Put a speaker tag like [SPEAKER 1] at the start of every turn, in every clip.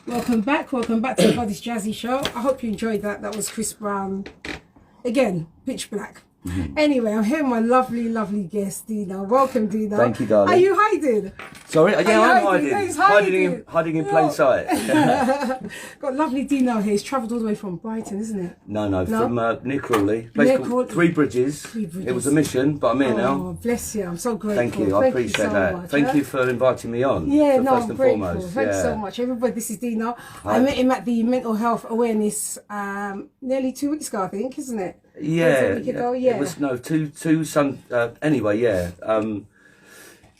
[SPEAKER 1] Welcome back to the Goddess Jazzy show. I hope you enjoyed that. That was Chris Brown. Again, pitch black. Anyway, I'm here with my lovely guest, Dino. Welcome, Dino.
[SPEAKER 2] Thank you, darling.
[SPEAKER 1] Are you hiding?
[SPEAKER 2] Sorry? Yeah, I'm
[SPEAKER 1] hiding.
[SPEAKER 2] hiding in plain sight.
[SPEAKER 1] Got lovely Dino here. He's travelled all the way from Brighton, isn't it?
[SPEAKER 2] No, from near Crawley. Place called Three Bridges. It was a mission, but I'm here now.
[SPEAKER 1] Oh, bless you. I'm so grateful.
[SPEAKER 2] Thank you. I appreciate that.
[SPEAKER 1] Much,
[SPEAKER 2] Thank you for inviting me on.
[SPEAKER 1] Yeah,
[SPEAKER 2] first
[SPEAKER 1] I'm
[SPEAKER 2] and
[SPEAKER 1] grateful.
[SPEAKER 2] foremost.
[SPEAKER 1] Thanks so much. Everybody, this is Dino. I met him at the mental health awareness nearly 2 weeks ago, I think, isn't it?
[SPEAKER 2] Yeah,
[SPEAKER 1] It
[SPEAKER 2] was anyway, yeah.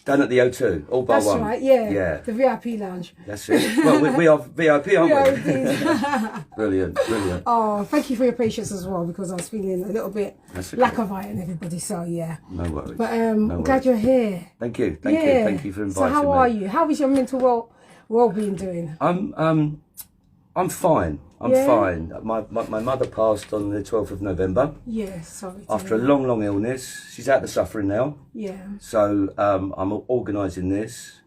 [SPEAKER 2] Down at the O2, all bar
[SPEAKER 1] That's
[SPEAKER 2] one.
[SPEAKER 1] Right, yeah. The VIP lounge.
[SPEAKER 2] That's it. Well, we are VIP, aren't we? Brilliant.
[SPEAKER 1] Oh, thank you for your patience as well, because I was feeling a little bit lack of iron, everybody. So yeah.
[SPEAKER 2] No worries.
[SPEAKER 1] But I'm glad you're here.
[SPEAKER 2] Thank you for inviting me.
[SPEAKER 1] So how are you? How is your mental well-being doing?
[SPEAKER 2] I'm fine. I'm fine. My mother passed on the 12th of November.
[SPEAKER 1] Yeah, sorry.
[SPEAKER 2] After a long illness. She's out of suffering now.
[SPEAKER 1] Yeah.
[SPEAKER 2] So I'm organising this.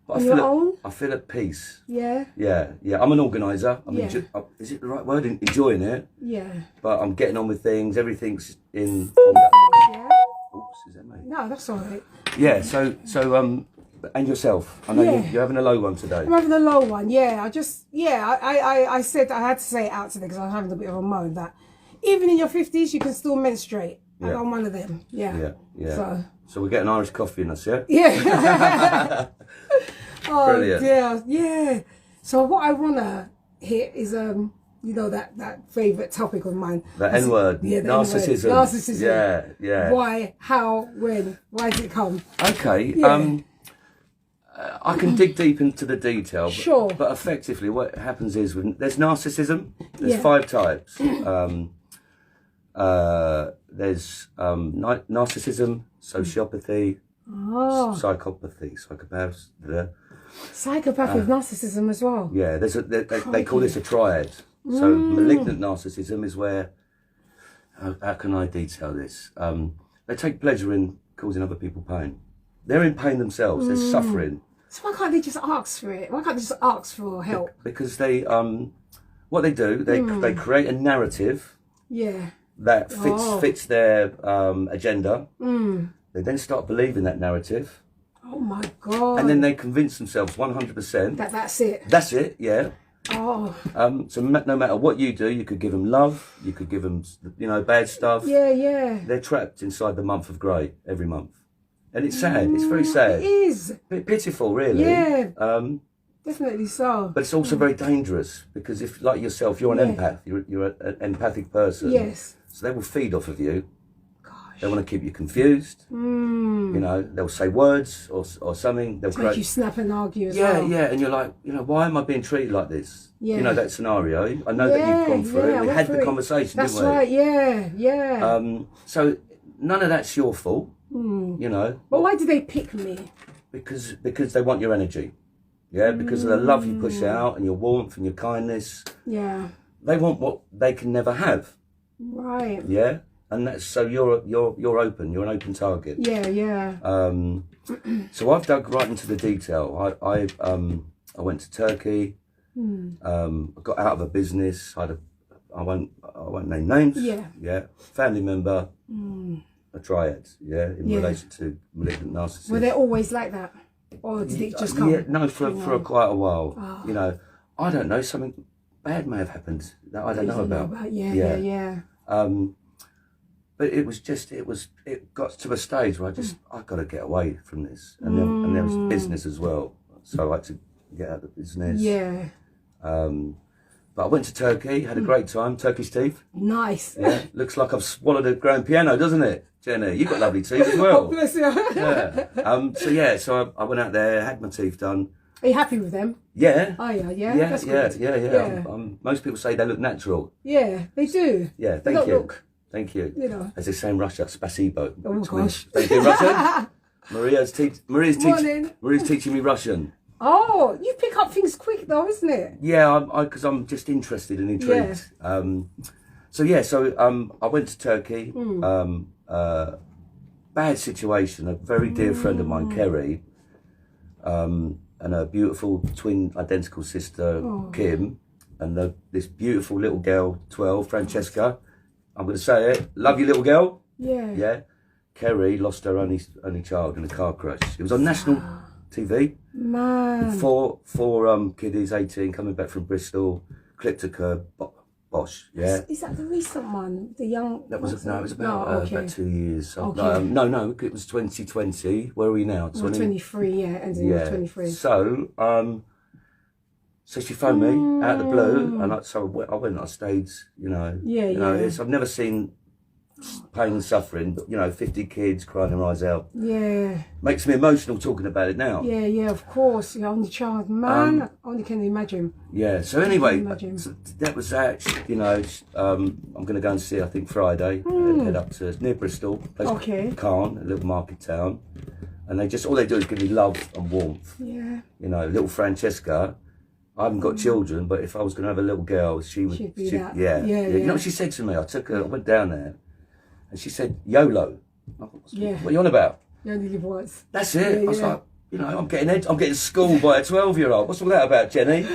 [SPEAKER 2] But I feel at peace.
[SPEAKER 1] Yeah.
[SPEAKER 2] Yeah. I'm an organiser. Is it the right word? Enjoying it.
[SPEAKER 1] Yeah.
[SPEAKER 2] But I'm getting on with things. Everything's in.
[SPEAKER 1] Yeah.
[SPEAKER 2] Oops, is that me?
[SPEAKER 1] No, that's all right.
[SPEAKER 2] Yeah. So and yourself. I know you're having a low one today.
[SPEAKER 1] I'm having a low one. Yeah. I said I had to say it out today because I was having a bit of a moan that even in your 50s you can still menstruate. Yeah. I'm one of them. Yeah.
[SPEAKER 2] So we're getting Irish coffee in us, yeah?
[SPEAKER 1] Yeah. Oh,
[SPEAKER 2] brilliant.
[SPEAKER 1] Yeah. So what I wanna hit is that favourite topic of mine.
[SPEAKER 2] The N-word. Yeah, narcissism.
[SPEAKER 1] Narcissism.
[SPEAKER 2] Yeah.
[SPEAKER 1] Why? How? When? Why did it come?
[SPEAKER 2] Okay.
[SPEAKER 1] Yeah.
[SPEAKER 2] I can dig deep into the detail.
[SPEAKER 1] Sure.
[SPEAKER 2] But effectively what happens is there's narcissism. There's 5 types. There's narcissism, sociopathy, psychopathy, psychopaths.
[SPEAKER 1] Psychopath with narcissism as well.
[SPEAKER 2] Yeah, they call this a triad. So malignant narcissism is where, how can I detail this? They take pleasure in causing other people pain. They're in pain themselves. They're suffering.
[SPEAKER 1] So why can't they just ask for it? Why can't they just ask for help?
[SPEAKER 2] Because they, what they do, they create a narrative.
[SPEAKER 1] Yeah.
[SPEAKER 2] That fits their agenda. They then start believing that narrative.
[SPEAKER 1] Oh my God.
[SPEAKER 2] And then they convince themselves 100%
[SPEAKER 1] that's it.
[SPEAKER 2] That's it. Yeah.
[SPEAKER 1] Oh.
[SPEAKER 2] So no matter what you do, you could give them love. You could give them, bad stuff.
[SPEAKER 1] Yeah.
[SPEAKER 2] They're trapped inside the month of grey every month. And it's sad. It's very sad.
[SPEAKER 1] It is.
[SPEAKER 2] A bit pitiful, really.
[SPEAKER 1] Yeah. Definitely so.
[SPEAKER 2] But it's also very dangerous because if, like yourself, you're an empath. You're an empathic person.
[SPEAKER 1] Yes.
[SPEAKER 2] So they will feed off of you.
[SPEAKER 1] Gosh.
[SPEAKER 2] They want to keep you confused. They'll say words or something. They'll
[SPEAKER 1] make you snap and argue as well.
[SPEAKER 2] Yeah. And you're like, why am I being treated like this?
[SPEAKER 1] Yeah.
[SPEAKER 2] That scenario. I know that you've gone through it. We had the conversation, didn't we?
[SPEAKER 1] That's right. Yeah.
[SPEAKER 2] So none of that's your fault.
[SPEAKER 1] But why do they pick me?
[SPEAKER 2] Because they want your energy. Yeah, because of the love you push out and your warmth and your kindness.
[SPEAKER 1] Yeah.
[SPEAKER 2] They want what they can never have.
[SPEAKER 1] Right.
[SPEAKER 2] Yeah, and that's so you're open. You're an open target.
[SPEAKER 1] Yeah.
[SPEAKER 2] So I've dug right into the detail. I went to Turkey. I got out of a business. I won't name names. Yeah. Family member. A triad. Yeah, in relation to malignant narcissism.
[SPEAKER 1] Were they always like that? Or did it just come?
[SPEAKER 2] Yeah, no, for quite a while. Oh. I don't know, something bad may have happened that I don't know about.
[SPEAKER 1] Yeah.
[SPEAKER 2] But it got to a stage where I got to get away from this. And there was business as well. So I had to get out of the business.
[SPEAKER 1] Yeah.
[SPEAKER 2] But I went to Turkey, had a great time, Turkish teeth.
[SPEAKER 1] Nice.
[SPEAKER 2] Yeah, looks like I've swallowed a grand piano, doesn't it? Jenny, you've got lovely teeth as well.
[SPEAKER 1] Oh, bless you.
[SPEAKER 2] Yeah. So I went out there, had my teeth done.
[SPEAKER 1] Are you happy with them?
[SPEAKER 2] Yeah.
[SPEAKER 1] Oh yeah. That's good.
[SPEAKER 2] Yeah. Most people say they look natural.
[SPEAKER 1] Yeah, they do.
[SPEAKER 2] Yeah, thank you. Thank you. As they say in Russia, spasibo.
[SPEAKER 1] Oh gosh.
[SPEAKER 2] Thank you, Russian. Maria's teaching me Russian.
[SPEAKER 1] Oh, you pick up things quick though, isn't it?
[SPEAKER 2] Yeah, because I'm just interested and intrigued.
[SPEAKER 1] Yeah.
[SPEAKER 2] So I went to Turkey. Bad situation. A very dear friend of mine, Kerry, and her beautiful twin identical sister, Kim, and this beautiful little girl, 12, Francesca. I'm going to say it. Love you, little girl.
[SPEAKER 1] Yeah.
[SPEAKER 2] Yeah. Kerry lost her only child in a car crash. It was on national TV.
[SPEAKER 1] Man.
[SPEAKER 2] Four kiddies, 18, coming back from Bristol, clipped a curb. Bosh, yeah.
[SPEAKER 1] Is that the recent one? The young...
[SPEAKER 2] It was about 2 years.
[SPEAKER 1] Okay.
[SPEAKER 2] No, it was 2020. Where are we now?
[SPEAKER 1] 23, yeah, ending with 23.
[SPEAKER 2] So, so she phoned me out of the blue, and I went, I stayed, you know.
[SPEAKER 1] Yeah,
[SPEAKER 2] I've never seen pain and suffering, but, 50 kids crying their eyes out.
[SPEAKER 1] Yeah.
[SPEAKER 2] Makes me emotional talking about it now.
[SPEAKER 1] Yeah, of course. Your only child. Man, I only can imagine.
[SPEAKER 2] Yeah, so anyway, so that was that. I'm going to go and see, I think, Friday. Head up to near Bristol, place called Caen, a little market town. And all they do is give me love and warmth.
[SPEAKER 1] Yeah.
[SPEAKER 2] Little Francesca, I haven't got children, but if I was going to have a little girl, she'd be that. Yeah. You know what she said to me? I went down there, and she said, YOLO. What are you on about?
[SPEAKER 1] You only live once.
[SPEAKER 2] That's it. I was like, I'm getting schooled by a 12-year-old. What's all that about, Jenny?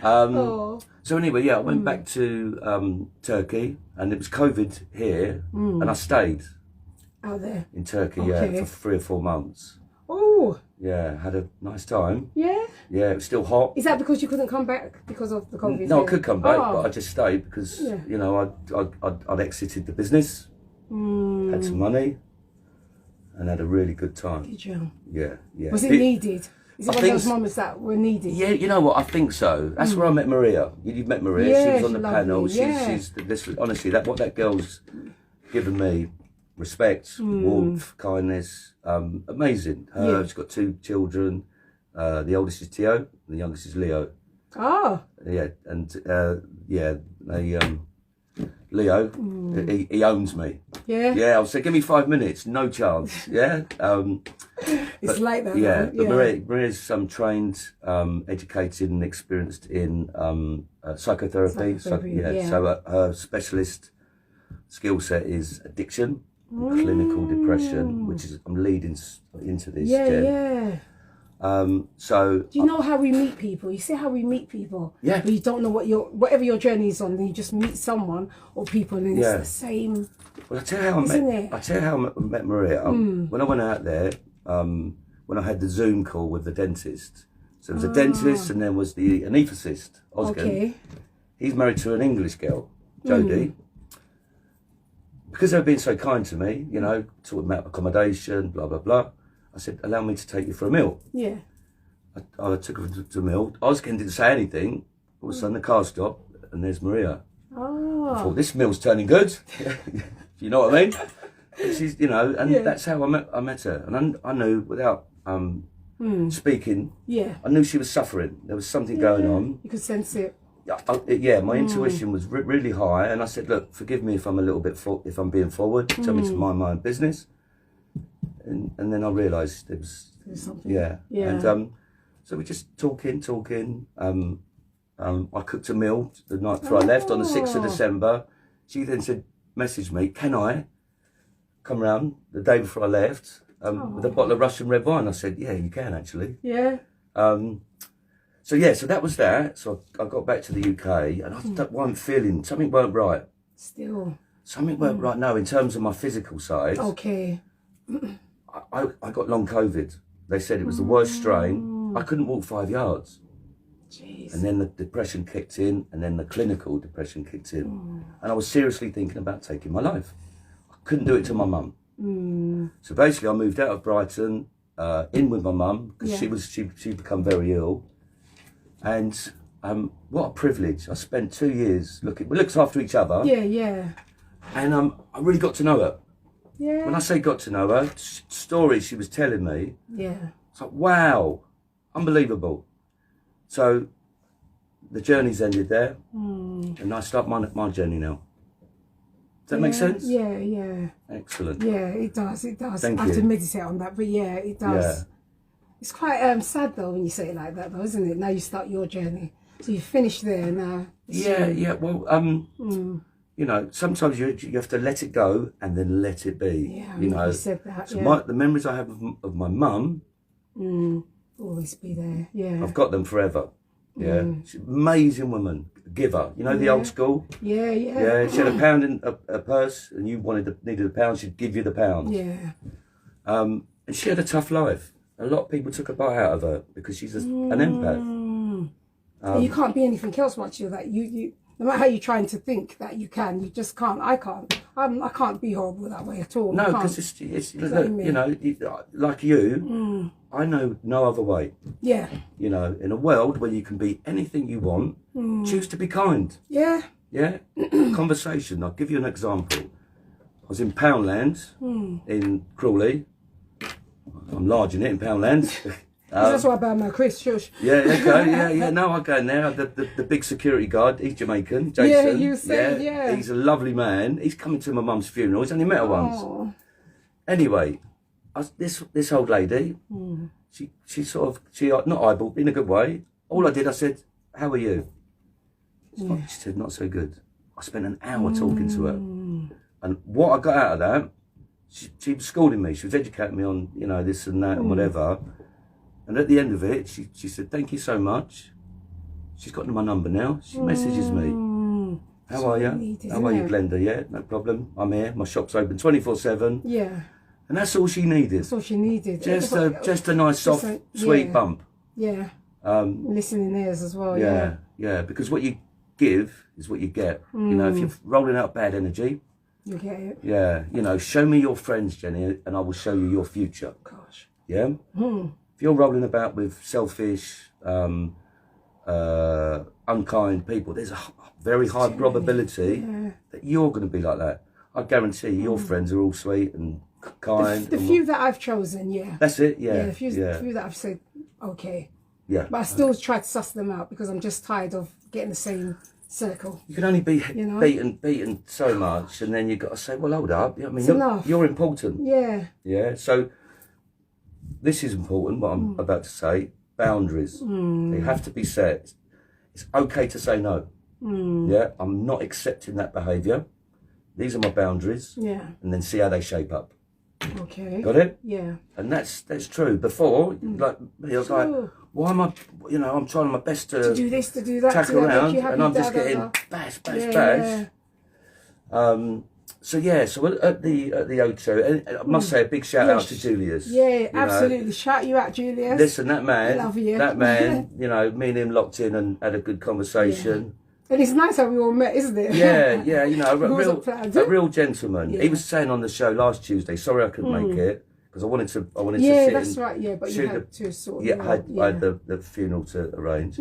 [SPEAKER 2] So anyway, I went back to Turkey, and it was COVID here, and I stayed
[SPEAKER 1] out there
[SPEAKER 2] in Turkey, for 3 or 4 months.
[SPEAKER 1] Oh.
[SPEAKER 2] Yeah, had a nice time.
[SPEAKER 1] Yeah?
[SPEAKER 2] Yeah, it was still hot.
[SPEAKER 1] Is that because you couldn't come back because of the COVID?
[SPEAKER 2] No, I could come back, but I just stayed because, I'd exited the business, had some money, and had a really good time.
[SPEAKER 1] Did you?
[SPEAKER 2] Yeah.
[SPEAKER 1] Was it needed? Is it one of those moments that were needed? Yeah,
[SPEAKER 2] you know what? I think so. That's where I met Maria. You've met Maria.
[SPEAKER 1] Yeah,
[SPEAKER 2] she was on the panel.
[SPEAKER 1] Yeah.
[SPEAKER 2] Honestly, what that girl's given me, respect, warmth, kindness, amazing. She's got 2 children. The oldest is Theo, and the youngest is Leo.
[SPEAKER 1] Oh.
[SPEAKER 2] Yeah, and Leo, he owns me.
[SPEAKER 1] Yeah.
[SPEAKER 2] Yeah, I was saying, give me 5 minutes, no chance. Yeah.
[SPEAKER 1] It's like that.
[SPEAKER 2] Yeah, but Maria's trained, educated, and experienced in psychotherapy. So her specialist skill set is addiction, clinical depression, which is I'm leading into this. Jen. So
[SPEAKER 1] do you know how we meet people? You see how we meet people?
[SPEAKER 2] Yeah.
[SPEAKER 1] But you don't know whatever your journey is on, then you just meet someone or people and it's the same.
[SPEAKER 2] Well, I tell you how I met Maria. When I went out there, when I had the Zoom call with the dentist. So there was a dentist and then was the anaesthetist, Oscar.
[SPEAKER 1] Okay.
[SPEAKER 2] He's married to an English girl, Jodie. Because they've been so kind to me, talking about accommodation, blah, blah, blah. I said, allow me to take you for a meal.
[SPEAKER 1] Yeah.
[SPEAKER 2] I took her to a meal. Oscar didn't say anything. All of a sudden the car stopped and there's Maria.
[SPEAKER 1] Oh.
[SPEAKER 2] I thought, this meal's turning good. You know what I mean? She's, that's how I met her. And I knew without speaking, I knew she was suffering. There was something going on.
[SPEAKER 1] You could sense it.
[SPEAKER 2] My intuition was really high. And I said, look, forgive me if I'm a little bit, if I'm being forward. Tell me to mind my own business. And then I realised there was something. Yeah. And so we're just talking. I cooked a meal the night before I left on the 6th of December. She then messaged me, can I come round the day before I left with a bottle of Russian red wine? I said, yeah, you can actually.
[SPEAKER 1] Yeah.
[SPEAKER 2] So that was that. So I got back to the UK and I wasn't feeling, something weren't right.
[SPEAKER 1] Still.
[SPEAKER 2] Something weren't right now in terms of my physical side.
[SPEAKER 1] Okay.
[SPEAKER 2] I got long COVID. They said it was the worst strain. I couldn't walk 5 yards.
[SPEAKER 1] Jeez.
[SPEAKER 2] And then the depression kicked in, and then the clinical depression kicked in. And I was seriously thinking about taking my life. I couldn't do it to my mum. So basically I moved out of Brighton, in with my mum, because she'd become very ill. And what a privilege. I spent 2 years we looked after each other.
[SPEAKER 1] Yeah.
[SPEAKER 2] And I really got to know her.
[SPEAKER 1] Yeah.
[SPEAKER 2] When I say got to know her, stories she was telling me, it's like, wow, unbelievable. So the journey's ended there, and I start my journey now. Does that make sense?
[SPEAKER 1] Yeah.
[SPEAKER 2] Excellent.
[SPEAKER 1] Yeah, it does.
[SPEAKER 2] Thank
[SPEAKER 1] I have
[SPEAKER 2] you.
[SPEAKER 1] to meditate on that, but yeah, it does.
[SPEAKER 2] Yeah.
[SPEAKER 1] It's quite sad though when you say it like that, though, isn't it? Now you start your journey, so you finish there now.
[SPEAKER 2] Yeah. Well, sometimes you have to let it go and then let it be.
[SPEAKER 1] Yeah, you said that.
[SPEAKER 2] So the memories I have of my mum
[SPEAKER 1] always be there. Yeah.
[SPEAKER 2] I've got them forever. Yeah. She's an amazing woman. Giver. You know the old school?
[SPEAKER 1] Yeah.
[SPEAKER 2] Yeah. She had a pound in a purse and you needed a pound, she'd give you the pound.
[SPEAKER 1] Yeah.
[SPEAKER 2] And she had a tough life. A lot of people took a bite out of her because she's an empath.
[SPEAKER 1] You can't be anything else once you're that. You no matter how you're trying to think that you can, you just can't. I can't. I can't be horrible that way at all.
[SPEAKER 2] No, because it's look, you know, like you, I know no other way.
[SPEAKER 1] Yeah.
[SPEAKER 2] You know, in a world where you can be anything you want, choose to be kind.
[SPEAKER 1] Yeah.
[SPEAKER 2] Yeah. Conversation. I'll give you an example. I was in Poundland in Crawley. I'm large in it in Poundland.
[SPEAKER 1] That's why I buy my Chris. Shush.
[SPEAKER 2] Yeah, okay, yeah. No, I go in there. The big security guard, he's Jamaican, Jason.
[SPEAKER 1] Yeah, you said, yeah.
[SPEAKER 2] He's a lovely man. He's coming to my mum's funeral. He's only met her once. Anyway, this old lady, she not eyeballed in a good way. All I did, I said, "How are you?" She said, "Not so good." I spent an hour talking to her, and what I got out of that, she was schooling me. She was educating me on, you know, this and that and whatever. And at the end of it, she said, "Thank you so much." She's got my number now. She messages me. How are you? How are you, Glenda? Yeah, no problem. I'm here. My shop's open 24/7.
[SPEAKER 1] Yeah.
[SPEAKER 2] And that's all she needed.
[SPEAKER 1] That's all she needed.
[SPEAKER 2] Just a nice, soft, sweet bump.
[SPEAKER 1] Yeah. Listening ears as well.
[SPEAKER 2] Yeah. Because what you give is what you get. You know, if you're rolling out bad energy,
[SPEAKER 1] you get it.
[SPEAKER 2] Yeah. You know, show me your friends, Jenny, and I will show you your future.
[SPEAKER 1] Gosh.
[SPEAKER 2] Yeah. If you're rolling about with selfish, unkind people, there's a very high probability that you're going to be like that. I guarantee your friends are all sweet and kind.
[SPEAKER 1] The few that I've chosen, yeah.
[SPEAKER 2] That's it, yeah.
[SPEAKER 1] The few that I've said, okay.
[SPEAKER 2] Yeah.
[SPEAKER 1] But I still try to suss them out because I'm just tired of getting the same circle.
[SPEAKER 2] You can only be beaten so much, and then you've got to say, well, hold up. I mean, you're important.
[SPEAKER 1] Yeah.
[SPEAKER 2] Yeah. So this is important, what I'm about to say. Boundaries. They have to be set. It's okay to say no. Yeah. I'm not accepting that behaviour. These are my boundaries.
[SPEAKER 1] Yeah.
[SPEAKER 2] And then see how they shape up.
[SPEAKER 1] Okay.
[SPEAKER 2] Got it?
[SPEAKER 1] Yeah.
[SPEAKER 2] And that's true. Before, like me, I was like, why am I, you know, I'm trying my best to
[SPEAKER 1] do this, to do that,
[SPEAKER 2] tack
[SPEAKER 1] to
[SPEAKER 2] around, and I'm just getting bash.
[SPEAKER 1] Yeah.
[SPEAKER 2] So at the O2, and I must say a big shout out to Julius.
[SPEAKER 1] Yeah, absolutely. Shout you out, Julius.
[SPEAKER 2] Listen, that man,
[SPEAKER 1] love you.
[SPEAKER 2] That man, you know, me and him locked in and had a good conversation.
[SPEAKER 1] Yeah. And it's nice how we all met, isn't it?
[SPEAKER 2] Yeah, you know, a real gentleman. Yeah. He was saying on the show last Tuesday, sorry I couldn't make it, because I wanted to sit
[SPEAKER 1] yeah, that's right, yeah, but you had to sort of...
[SPEAKER 2] Yeah, I had the funeral to arrange.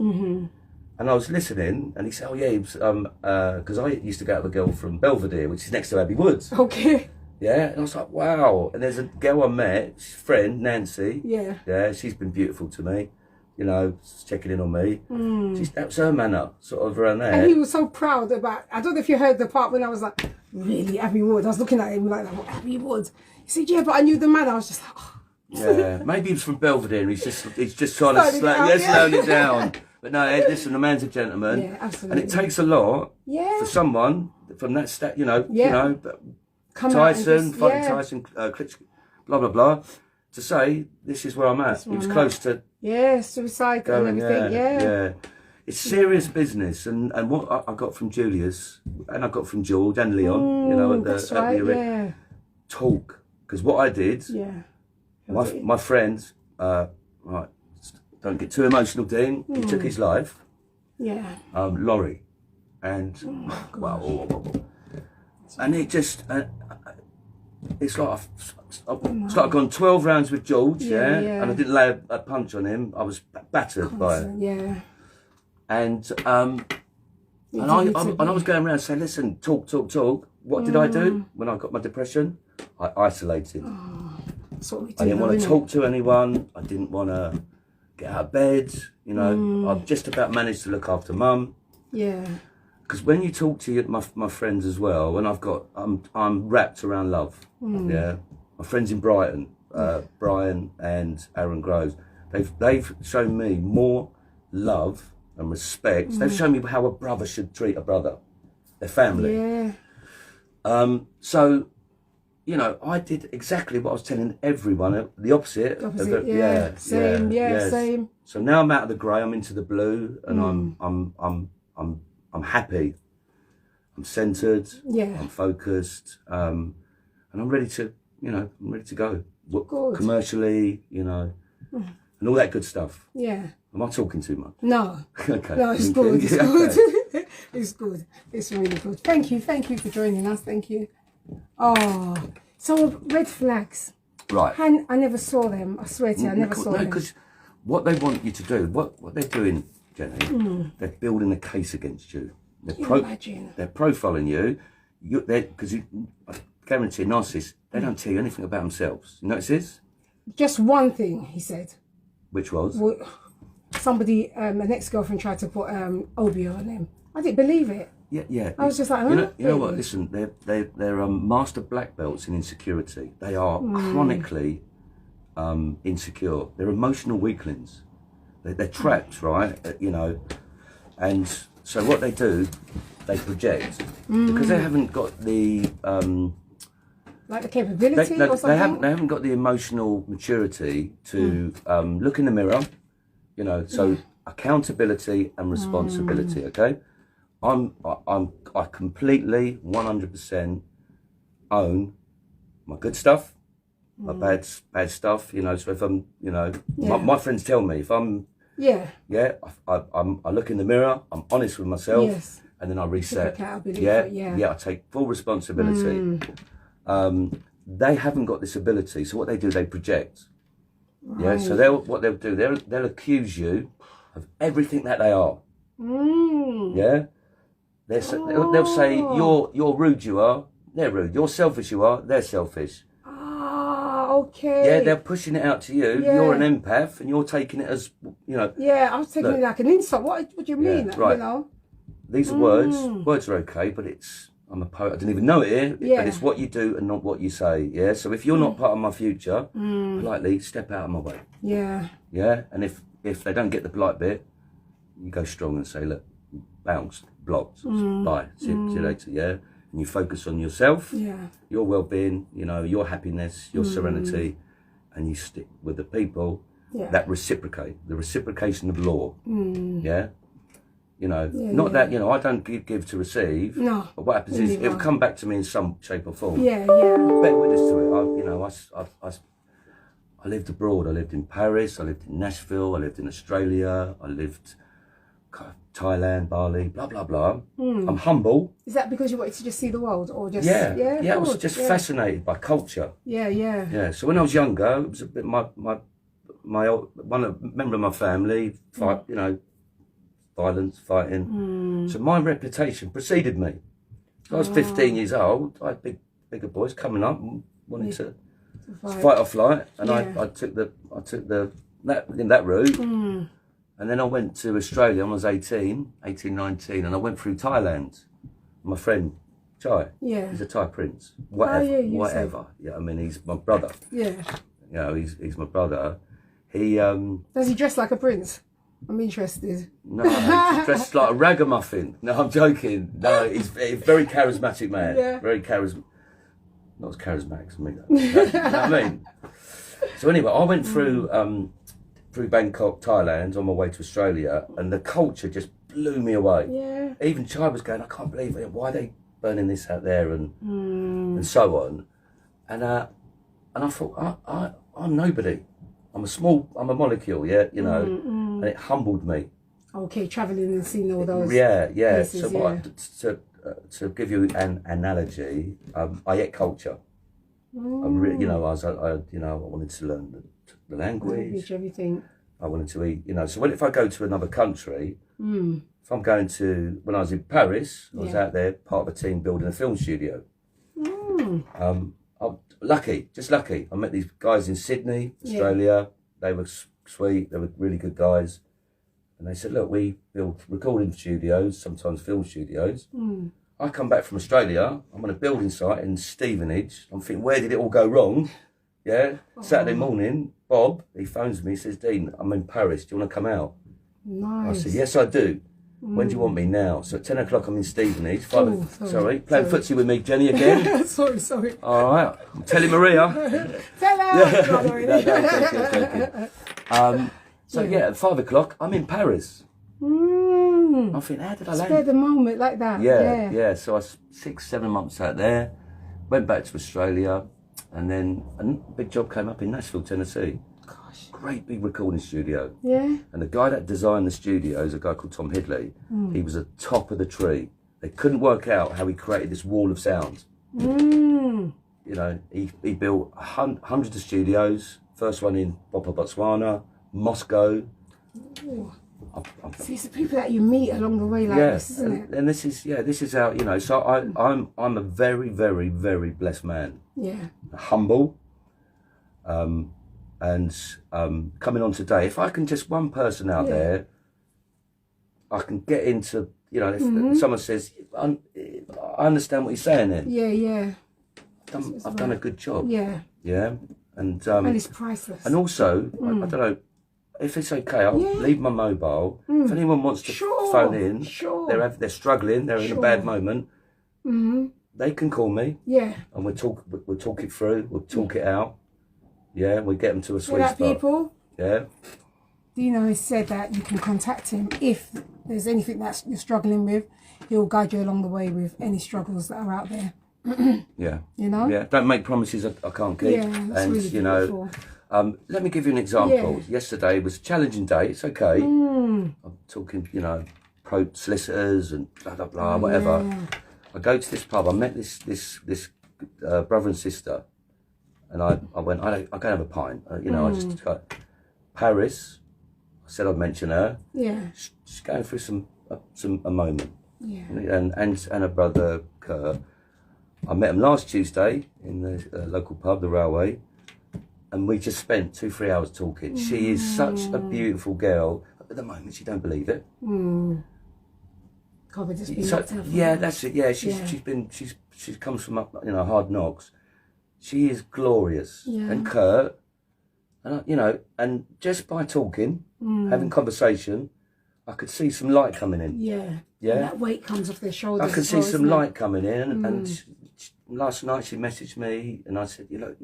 [SPEAKER 2] And I was listening, and he said, oh yeah, he was, because I used to go out with a girl from Belvedere, which is next to Abbey Woods.
[SPEAKER 1] Okay.
[SPEAKER 2] Yeah, and I was like, wow. And there's a girl I met, she's a friend, Nancy.
[SPEAKER 1] Yeah.
[SPEAKER 2] Yeah, she's been beautiful to me. You know, checking in on me. That was her manner, sort of around there.
[SPEAKER 1] And he was so proud about, I don't know if you heard the part when I was like, really, Abbey Wood? I was looking at him like, what, Abbey Wood? He said, yeah, but I knew the man. I was just like, oh.
[SPEAKER 2] Yeah, maybe he was from Belvedere. He's just trying to slow it down. But no, listen, the man's a gentleman.
[SPEAKER 1] Yeah, absolutely.
[SPEAKER 2] And it takes a lot for someone from that Tyson, fighting Tyson, blah, blah, blah, to say, this is where I'm at. He was close to...
[SPEAKER 1] Yeah, suicide and everything, yeah.
[SPEAKER 2] It's serious business, and what I got from Julius, and I got from George and Leon, you know, at the talk. Because what I did, my friend, right, don't get too emotional, Dean, he took his life.
[SPEAKER 1] Yeah.
[SPEAKER 2] Laurie. And, and it just... It's like I've gone 12 rounds with George, and I didn't lay a punch on him. I was battered by it.
[SPEAKER 1] Yeah.
[SPEAKER 2] And I was going around saying, listen, talk. What did I do when I got my depression? I isolated. I didn't want to talk to anyone. I didn't want to get out of bed. You know, I've just about managed to look after Mum.
[SPEAKER 1] Yeah.
[SPEAKER 2] Because when you talk to my friends as well, and I'm wrapped around love. Yeah, my friends in Brighton, Brian and Aaron Groves, they've shown me more love and respect. They've shown me how a brother should treat a brother, their family.
[SPEAKER 1] Yeah.
[SPEAKER 2] So, you know, I did exactly what I was telling everyone, the opposite.
[SPEAKER 1] Same.
[SPEAKER 2] So now I'm out of the grey, I'm into the blue, and I'm happy. I'm centered.
[SPEAKER 1] Yeah.
[SPEAKER 2] I'm focused, and I'm ready to, you know, I'm ready to go.
[SPEAKER 1] Good.
[SPEAKER 2] Commercially, you know, and all that good stuff.
[SPEAKER 1] Yeah.
[SPEAKER 2] Am I talking too much?
[SPEAKER 1] No.
[SPEAKER 2] Okay.
[SPEAKER 1] No, it's good. It's good.
[SPEAKER 2] Okay.
[SPEAKER 1] It's good. It's really good. Thank you for joining us. Thank you. Oh, so red flags.
[SPEAKER 2] Right.
[SPEAKER 1] I never saw them. I swear to you, I never saw them.
[SPEAKER 2] No, because what they want you to do, what they're doing, Jenny, they're building a case against you.
[SPEAKER 1] Imagine.
[SPEAKER 2] They're profiling you. Because I guarantee narcissists, they don't tell you anything about themselves. You notice this?
[SPEAKER 1] Just one thing, he said.
[SPEAKER 2] Which was?
[SPEAKER 1] Well, somebody, an ex-girlfriend tried to put Obio on him. I didn't believe it.
[SPEAKER 2] Yeah.
[SPEAKER 1] I was just like,
[SPEAKER 2] you know what? Listen, they're master black belts in insecurity. They are chronically insecure. They're emotional weaklings. They're trapped, right? You know, and so what they do, they project because they haven't got the
[SPEAKER 1] like the capability or something.
[SPEAKER 2] They haven't got the emotional maturity to look in the mirror. You know, so accountability and responsibility. Okay. I completely 100% own my good stuff, my bad stuff. You know, so if I'm, you know, my friends tell me if I'm, I look in the mirror, I'm honest with myself, and then I reset. I take full responsibility. They haven't got this ability, so what they do, they project. Right. Yeah, so they'll do, they'll accuse you of everything that they are. Yeah. They'll say you're rude, you are, they're rude. You're selfish, you are, they're selfish.
[SPEAKER 1] Okay.
[SPEAKER 2] Yeah, they're pushing it out to you. Yeah. You're an empath, and you're taking it as, you know.
[SPEAKER 1] Yeah, I was taking it like an insult. What do you mean?
[SPEAKER 2] Right.
[SPEAKER 1] You know.
[SPEAKER 2] These are words. Words are okay, but I'm a poet. I didn't even know it here. Yeah. But it's what you do and not what you say. Yeah. So if you're not part of my future, politely step out of my way.
[SPEAKER 1] Yeah.
[SPEAKER 2] Yeah. And if they don't get the polite bit, you go strong and say, look, bounced, blocked, bye, see you later. Yeah. And you focus on yourself, your well-being, you know, your happiness, your serenity, and you stick with the people that reciprocate, the reciprocation of law. Yeah. You know, not that, you know, I don't give to receive. No. But what happens is it'll come back to me in some shape or form.
[SPEAKER 1] Yeah.
[SPEAKER 2] Bear witness to it. I lived abroad. I lived in Paris. I lived in Nashville. I lived in Australia. I lived Thailand, Bali, blah, blah, blah. I'm humble.
[SPEAKER 1] Is that because you wanted to just see the world or just...
[SPEAKER 2] Yeah, I was just fascinated by culture. Yeah. So when I was younger, it was a bit a member of my family, violence, fighting. So my reputation preceded me. I was 15 years old. I had bigger boys coming up and wanting to fight or flight, and I took that route. And then I went to Australia when I was 18, 19, and I went through Thailand. My friend, Chai, he's a Thai prince. Whatever. Yeah, I mean, he's my brother. Yeah. You know, he's my brother. He
[SPEAKER 1] Does he dress like a prince? I'm interested.
[SPEAKER 2] No, he's dressed like a ragamuffin. No, I'm joking. No, he's a very charismatic man. Yeah. Very charismatic. Not as charismatic as me, though. You know what I mean? So anyway, I went through Bangkok, Thailand, on my way to Australia, and the culture just blew me away. Yeah. Even Chai was going, I can't believe it. Why are they burning this out there and so on? And I thought, I'm nobody. I'm a molecule, you know, and it humbled me. Okay,
[SPEAKER 1] travelling and seeing all those
[SPEAKER 2] places, so to give you an analogy, I ate culture. I wanted to learn the language,
[SPEAKER 1] everything.
[SPEAKER 2] I wanted to eat, you know. So if I go to another country, if I'm going to, when I was in Paris, I was out there, part of a team building a film studio. I'm just lucky. I met these guys in Sydney, Australia. They were sweet. They were really good guys. And they said, look, we build recording studios, sometimes film studios. I come back from Australia. I'm on a building site in Stevenage. I'm thinking, where did it all go wrong? Yeah. Saturday morning, Bob, he phones me, he says, Dean, I'm in Paris. Do you want to come out?
[SPEAKER 1] Nice.
[SPEAKER 2] I said, yes, I do. When do you want me now? So at 10 o'clock I'm in Stevenage. Sorry, playing footsie with me, Jenny, again.
[SPEAKER 1] sorry.
[SPEAKER 2] All right, I'm telling Maria.
[SPEAKER 1] Tell her.
[SPEAKER 2] At 5 o'clock I'm in Paris. I think, how did I land?
[SPEAKER 1] Spare the moment like that.
[SPEAKER 2] Yeah. So I 6-7 months out there, went back to Australia, and then a big job came up in Nashville, Tennessee.
[SPEAKER 1] Gosh.
[SPEAKER 2] Great big recording studio.
[SPEAKER 1] Yeah.
[SPEAKER 2] And the guy that designed the studio is a guy called Tom Hidley. He was at the top of the tree. They couldn't work out how he created this wall of sound. You know, he built hundreds of studios. First one in Botswana, Moscow.
[SPEAKER 1] See, it's the people that you meet along the way like this, isn't it?
[SPEAKER 2] And this is how, you know, so I'm a very, very, very blessed man.
[SPEAKER 1] Yeah.
[SPEAKER 2] Humble. And coming on today, if I can just one person out there, I can get into, you know, if someone says, I understand what you're saying then.
[SPEAKER 1] Yeah.
[SPEAKER 2] I've done a good job.
[SPEAKER 1] Yeah.
[SPEAKER 2] Yeah. And
[SPEAKER 1] it's priceless.
[SPEAKER 2] And also, I don't know, if it's okay, I'll leave my mobile. If anyone wants to phone in, they're struggling, they're in a bad moment, they can call me. Yeah. And we'll talk it through, we'll talk it out. Yeah, we get them to a sweet spot.
[SPEAKER 1] People.
[SPEAKER 2] Yeah.
[SPEAKER 1] Dino has said that you can contact him if there's anything that you're struggling with. He'll guide you along the way with any struggles that are out there.
[SPEAKER 2] Yeah.
[SPEAKER 1] You know?
[SPEAKER 2] Yeah. Don't make promises I can't keep.
[SPEAKER 1] Yeah, that's really beautiful.
[SPEAKER 2] Let me give you an example. Yeah. Yesterday was a challenging day. It's okay. I'm talking, you know, pro solicitors and blah blah blah, whatever. Yeah. I go to this pub. I met this brother and sister, and I went. I go have a pint. You know, I just got Paris. I said I'd mention her. Yeah. She's going through a moment. Yeah. And her brother Kurt. I met him last Tuesday in the local pub, the Railway. And we just spent 2-3 hours talking. She is such a beautiful girl. At the moment, she don't believe it. Yeah, that's it. Yeah, she comes from up, you know, hard knocks. She is glorious. Yeah. And Kurt, and you know, and just by talking, having conversation, I could see some light coming in. Yeah. Yeah. And
[SPEAKER 1] that weight comes off their shoulders.
[SPEAKER 2] I could see some light coming in, and last night she messaged me, and I said, you know.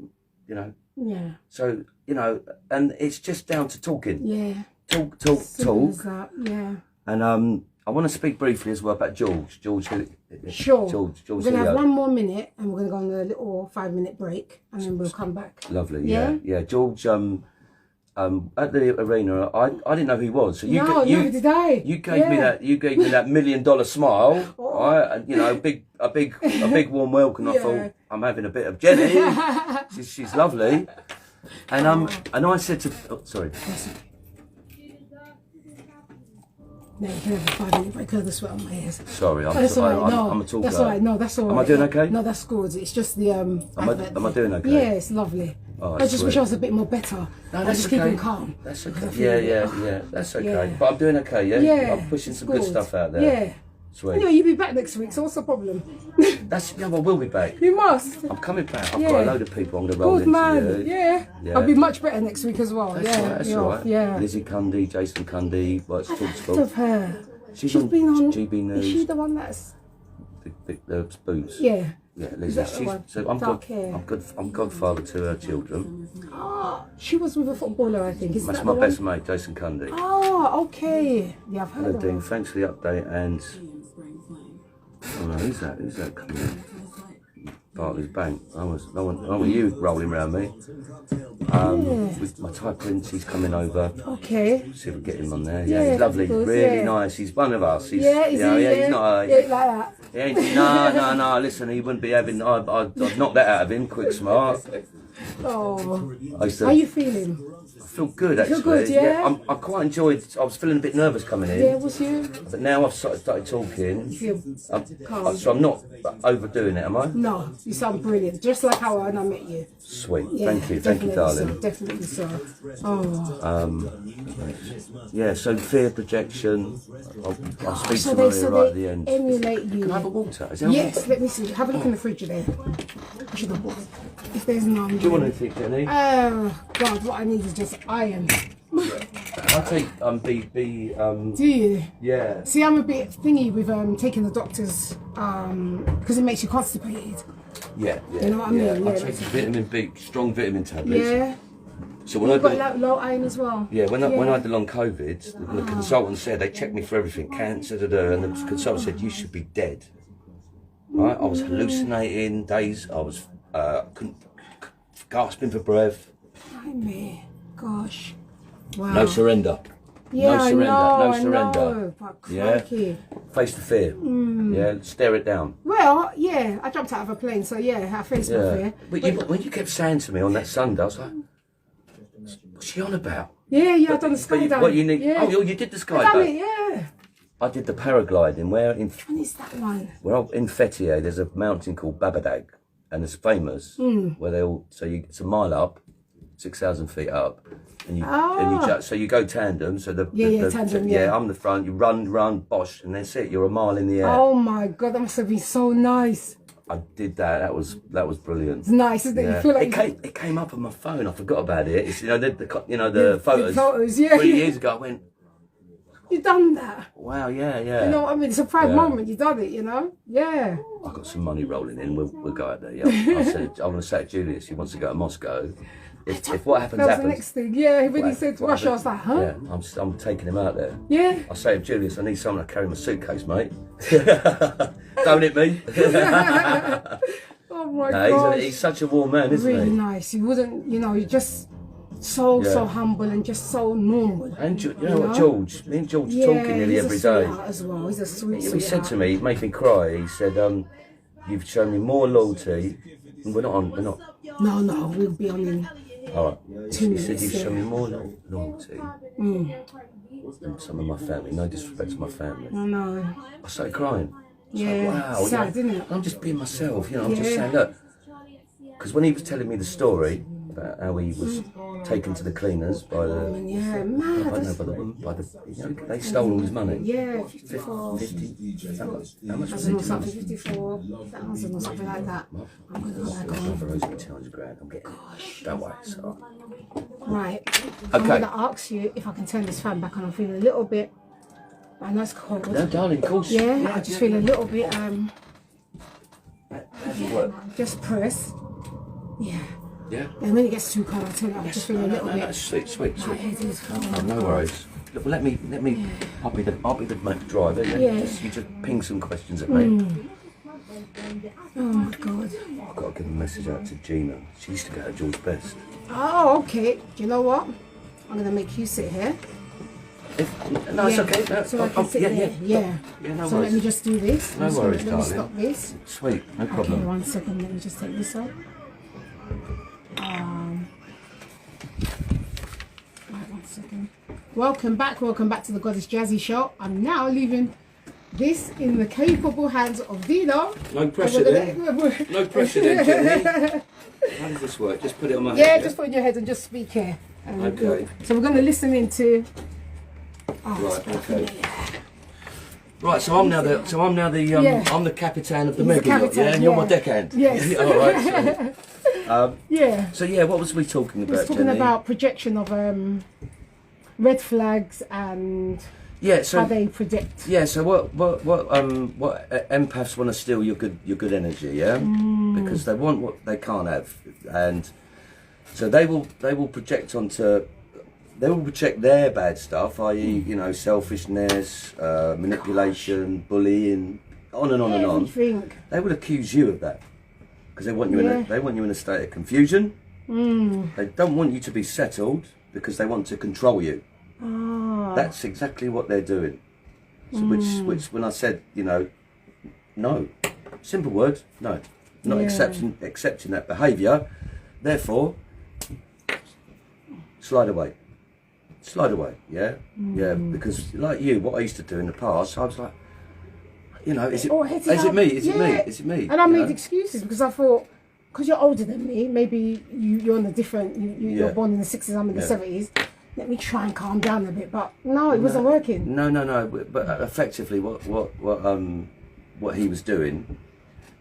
[SPEAKER 2] Yeah. So, you know, and it's just down to talking. Yeah. Talk.
[SPEAKER 1] That, yeah.
[SPEAKER 2] And I want to speak briefly as well about George.
[SPEAKER 1] Sure.
[SPEAKER 2] George.
[SPEAKER 1] We're going to have 1 more minute and we're going to go on a little 5-minute break and then we'll come back.
[SPEAKER 2] Lovely. Yeah. George, at the arena, I didn't know who he was. So
[SPEAKER 1] neither did I.
[SPEAKER 2] You gave me that $1 million smile. Right? And, you know, a big warm welcome. I thought, I'm having a bit of Jenny. she's lovely. And I said to sorry. No, you can have a 5-minute break because of the sweat on my ears. Sorry, I'm a talker.
[SPEAKER 1] That's all right. No, that's all right.
[SPEAKER 2] Am I doing okay?
[SPEAKER 1] No, that's good. It's just the
[SPEAKER 2] Am I doing okay?
[SPEAKER 1] Yeah, it's lovely.
[SPEAKER 2] Oh,
[SPEAKER 1] I just wish I was a bit more better.
[SPEAKER 2] No, that's
[SPEAKER 1] just
[SPEAKER 2] okay.
[SPEAKER 1] keeping calm.
[SPEAKER 2] That's okay. Yeah. That's okay. Yeah. But I'm doing okay. Yeah. I'm pushing some good stuff out there.
[SPEAKER 1] Yeah.
[SPEAKER 2] Sweet.
[SPEAKER 1] Anyway, you'll be back next week, so what's the problem?
[SPEAKER 2] I will be back.
[SPEAKER 1] You must.
[SPEAKER 2] I'm coming back. I've got a load of people I'm going to roll into.
[SPEAKER 1] Good man. Yeah. I'll be much better next week as well.
[SPEAKER 2] That's all right.
[SPEAKER 1] Yeah.
[SPEAKER 2] Lizzie Cundy, Jason Cundy, what's
[SPEAKER 1] I've of her.
[SPEAKER 2] She's
[SPEAKER 1] been on
[SPEAKER 2] GB News.
[SPEAKER 1] Is she the one that's
[SPEAKER 2] the Boots?
[SPEAKER 1] Yeah.
[SPEAKER 2] Yeah, Lizzie. I'm godfather to her children.
[SPEAKER 1] She was with a footballer, I think.
[SPEAKER 2] That's my best mate, Jason Cundy.
[SPEAKER 1] Oh, okay. Yeah, I've heard
[SPEAKER 2] Hello,
[SPEAKER 1] of
[SPEAKER 2] Dean.
[SPEAKER 1] her.
[SPEAKER 2] Thanks for the update. And who's that coming in? Barclays Bank. I want you rolling around me. With my Thai prince, he's coming over.
[SPEAKER 1] Okay.
[SPEAKER 2] See if we get him on there. Yeah, he's lovely, really nice. He's one of us. He's, he's not.
[SPEAKER 1] Like that.
[SPEAKER 2] He ain't, no. Listen, he wouldn't be having. I'd knock that out of him, quick, smart.
[SPEAKER 1] Oh. How are you feeling?
[SPEAKER 2] I feel good actually.
[SPEAKER 1] You feel good, yeah?
[SPEAKER 2] I quite enjoyed. I was feeling a bit nervous coming in.
[SPEAKER 1] Yeah, was you?
[SPEAKER 2] But now I've started talking.
[SPEAKER 1] You feel calm.
[SPEAKER 2] So I'm not overdoing it, am I?
[SPEAKER 1] No, you sound brilliant. Just like how I met you.
[SPEAKER 2] Sweet. Yeah, thank you, darling.
[SPEAKER 1] So, definitely so. Oh.
[SPEAKER 2] Yeah. So fear projection. I'll speak to Maria right at the end.
[SPEAKER 1] Emulate you.
[SPEAKER 2] Can I have a water? Is there
[SPEAKER 1] water? Let me see. Have a look in the fridge there. If there's none.
[SPEAKER 2] Do you want anything, Jenny?
[SPEAKER 1] Oh God, what I need is just iron.
[SPEAKER 2] I I take
[SPEAKER 1] Do you?
[SPEAKER 2] Yeah.
[SPEAKER 1] See, I'm a bit thingy with taking the doctors because it makes you constipated.
[SPEAKER 2] Yeah.
[SPEAKER 1] You know what I mean?
[SPEAKER 2] I
[SPEAKER 1] Yeah,
[SPEAKER 2] take vitamin B, strong vitamin tablets.
[SPEAKER 1] Yeah.
[SPEAKER 2] So when
[SPEAKER 1] You've got low iron as well.
[SPEAKER 2] Yeah, when I had the long COVID, the consultant said they checked me for everything, cancer, and the consultant said you should be dead. Right, I was hallucinating days. I was gasping for breath.
[SPEAKER 1] Blimey. Gosh. Wow.
[SPEAKER 2] No surrender.
[SPEAKER 1] Yeah,
[SPEAKER 2] no surrender.
[SPEAKER 1] I
[SPEAKER 2] no surrender.
[SPEAKER 1] know, but crikey.
[SPEAKER 2] Face the fear. Yeah, stare it down.
[SPEAKER 1] Well, yeah, I jumped out of a plane, so yeah, I faced my fear.
[SPEAKER 2] But when you kept saying to me on that Sunday, I was like, what's she on about?
[SPEAKER 1] Yeah, I've done the skydive.
[SPEAKER 2] What you need?
[SPEAKER 1] Yeah.
[SPEAKER 2] Oh, you did the skydive.
[SPEAKER 1] I've done it, yeah.
[SPEAKER 2] I did the paragliding.
[SPEAKER 1] Which one is that one?
[SPEAKER 2] Well, in Fethiye, there's a mountain called Babadag, and it's famous. Where they all it's a mile up, 6,000 feet up, and so you go tandem. So
[SPEAKER 1] tandem.
[SPEAKER 2] I'm the front. You run, bosh, and that's it. You're a mile in the air.
[SPEAKER 1] Oh my God, that must have been so nice.
[SPEAKER 2] I did that. That was brilliant.
[SPEAKER 1] It's nice, isn't it?
[SPEAKER 2] Yeah.
[SPEAKER 1] You feel like
[SPEAKER 2] it came up on my phone. I forgot about it. It's the photos.
[SPEAKER 1] Photos, yeah.
[SPEAKER 2] 3 years ago, I went.
[SPEAKER 1] You done that?
[SPEAKER 2] Wow, yeah.
[SPEAKER 1] You know what I mean? It's a proud moment. You done it, you know? Yeah.
[SPEAKER 2] I've got some money rolling in. We'll go out there. Yeah. I'm going to say to Julius, he wants to go to Moscow. If what happens,
[SPEAKER 1] that was
[SPEAKER 2] happens.
[SPEAKER 1] the next thing. Yeah, when he said to Russia, I was like, huh?
[SPEAKER 2] Yeah, I'm taking him out there.
[SPEAKER 1] Yeah.
[SPEAKER 2] I say to Julius, I need someone to carry my suitcase, mate. Don't hit me.
[SPEAKER 1] Oh my God.
[SPEAKER 2] He's such a warm man, isn't
[SPEAKER 1] really
[SPEAKER 2] he?
[SPEAKER 1] Nice. He wouldn't, you're just so humble and just so normal.
[SPEAKER 2] And you know what, George? Me and George talking nearly every day.
[SPEAKER 1] As well. He's a sweet
[SPEAKER 2] He said to me, he made me cry. He said, "You've shown me more loyalty." And we're not.
[SPEAKER 1] No, we'll be on in.
[SPEAKER 2] All right. He said, "You've shown me more loyalty than some of my family. No disrespect to my family."
[SPEAKER 1] I know.
[SPEAKER 2] I started crying.
[SPEAKER 1] Yeah.
[SPEAKER 2] Like, wow.
[SPEAKER 1] Sad, isn't it?
[SPEAKER 2] I'm just being myself. I'm just saying, look. Because when he was telling me the story about how he was taken to the cleaners by the they stole all his money.
[SPEAKER 1] Yeah, 54.
[SPEAKER 2] 50. How much was
[SPEAKER 1] Something
[SPEAKER 2] it?
[SPEAKER 1] 54,000 or something like that. I'm going to work on.
[SPEAKER 2] Brother owes me 200 grand. I'm getting it. Don't worry. So.
[SPEAKER 1] Right. I'm going to ask you if I can turn this fan back on. I'm feeling a little bit. I know it's cold.
[SPEAKER 2] No, darling, of course.
[SPEAKER 1] Yeah, I just feel a little bit. Just press. Yeah.
[SPEAKER 2] Yeah.
[SPEAKER 1] And when it gets too cold, I turn it up. I just feel a little bit.
[SPEAKER 2] No, sweet.
[SPEAKER 1] My head is cold.
[SPEAKER 2] Oh, no worries. Look, let me. I'll be the driver.
[SPEAKER 1] Yeah.
[SPEAKER 2] You just ping some questions at me.
[SPEAKER 1] Oh my God.
[SPEAKER 2] I've got to give a message out to Gina. She used to go to George Best.
[SPEAKER 1] Oh, okay. Do you know what? I'm gonna make you sit here.
[SPEAKER 2] No, it's okay. No,
[SPEAKER 1] so I can sit there. Yeah.
[SPEAKER 2] No
[SPEAKER 1] so
[SPEAKER 2] worries.
[SPEAKER 1] let me just do this.
[SPEAKER 2] No worries,
[SPEAKER 1] let me
[SPEAKER 2] darling.
[SPEAKER 1] stop this.
[SPEAKER 2] Sweet, no problem.
[SPEAKER 1] Okay, 1 second. Let me just take this off. Right, 1 second. Welcome back to the Goddess Jazzy Show. I'm now leaving this in the capable hands of Dino.
[SPEAKER 2] No pressure there. No pressure there, Jenny. How does this work? Just put it on my head.
[SPEAKER 1] Yeah, just put it in your head and just speak here.
[SPEAKER 2] Okay.
[SPEAKER 1] So we're going to listen into.
[SPEAKER 2] Right. Okay. Right. So I'm now the I'm the captain of the mega yacht. Yeah, and you're my deckhand.
[SPEAKER 1] Yes.
[SPEAKER 2] All right. So,
[SPEAKER 1] yeah.
[SPEAKER 2] So yeah, what was we talking about?
[SPEAKER 1] We was talking
[SPEAKER 2] Jenny?
[SPEAKER 1] about projection of red flags and
[SPEAKER 2] so
[SPEAKER 1] how they predict.
[SPEAKER 2] Yeah. So what empaths want to steal your good energy, yeah, because they want what they can't have, and so they will project onto. They will project their bad stuff, i.e., selfishness, manipulation, bullying, on and on and on. They will accuse you of that because they want you in a state of confusion. They don't want you to be settled because they want to control you. That's exactly what they're doing. So which when I said, no, simple words, no, not accepting that behaviour. Therefore, slide away, yeah, because like you, what I used to do in the past, I was like, is it me?
[SPEAKER 1] And I made excuses because I thought, because you're older than me, maybe you're on a different, you're born in the 60s, I'm in the 70s, let me try and calm down a bit, but no, it wasn't working.
[SPEAKER 2] No, but effectively what he was doing,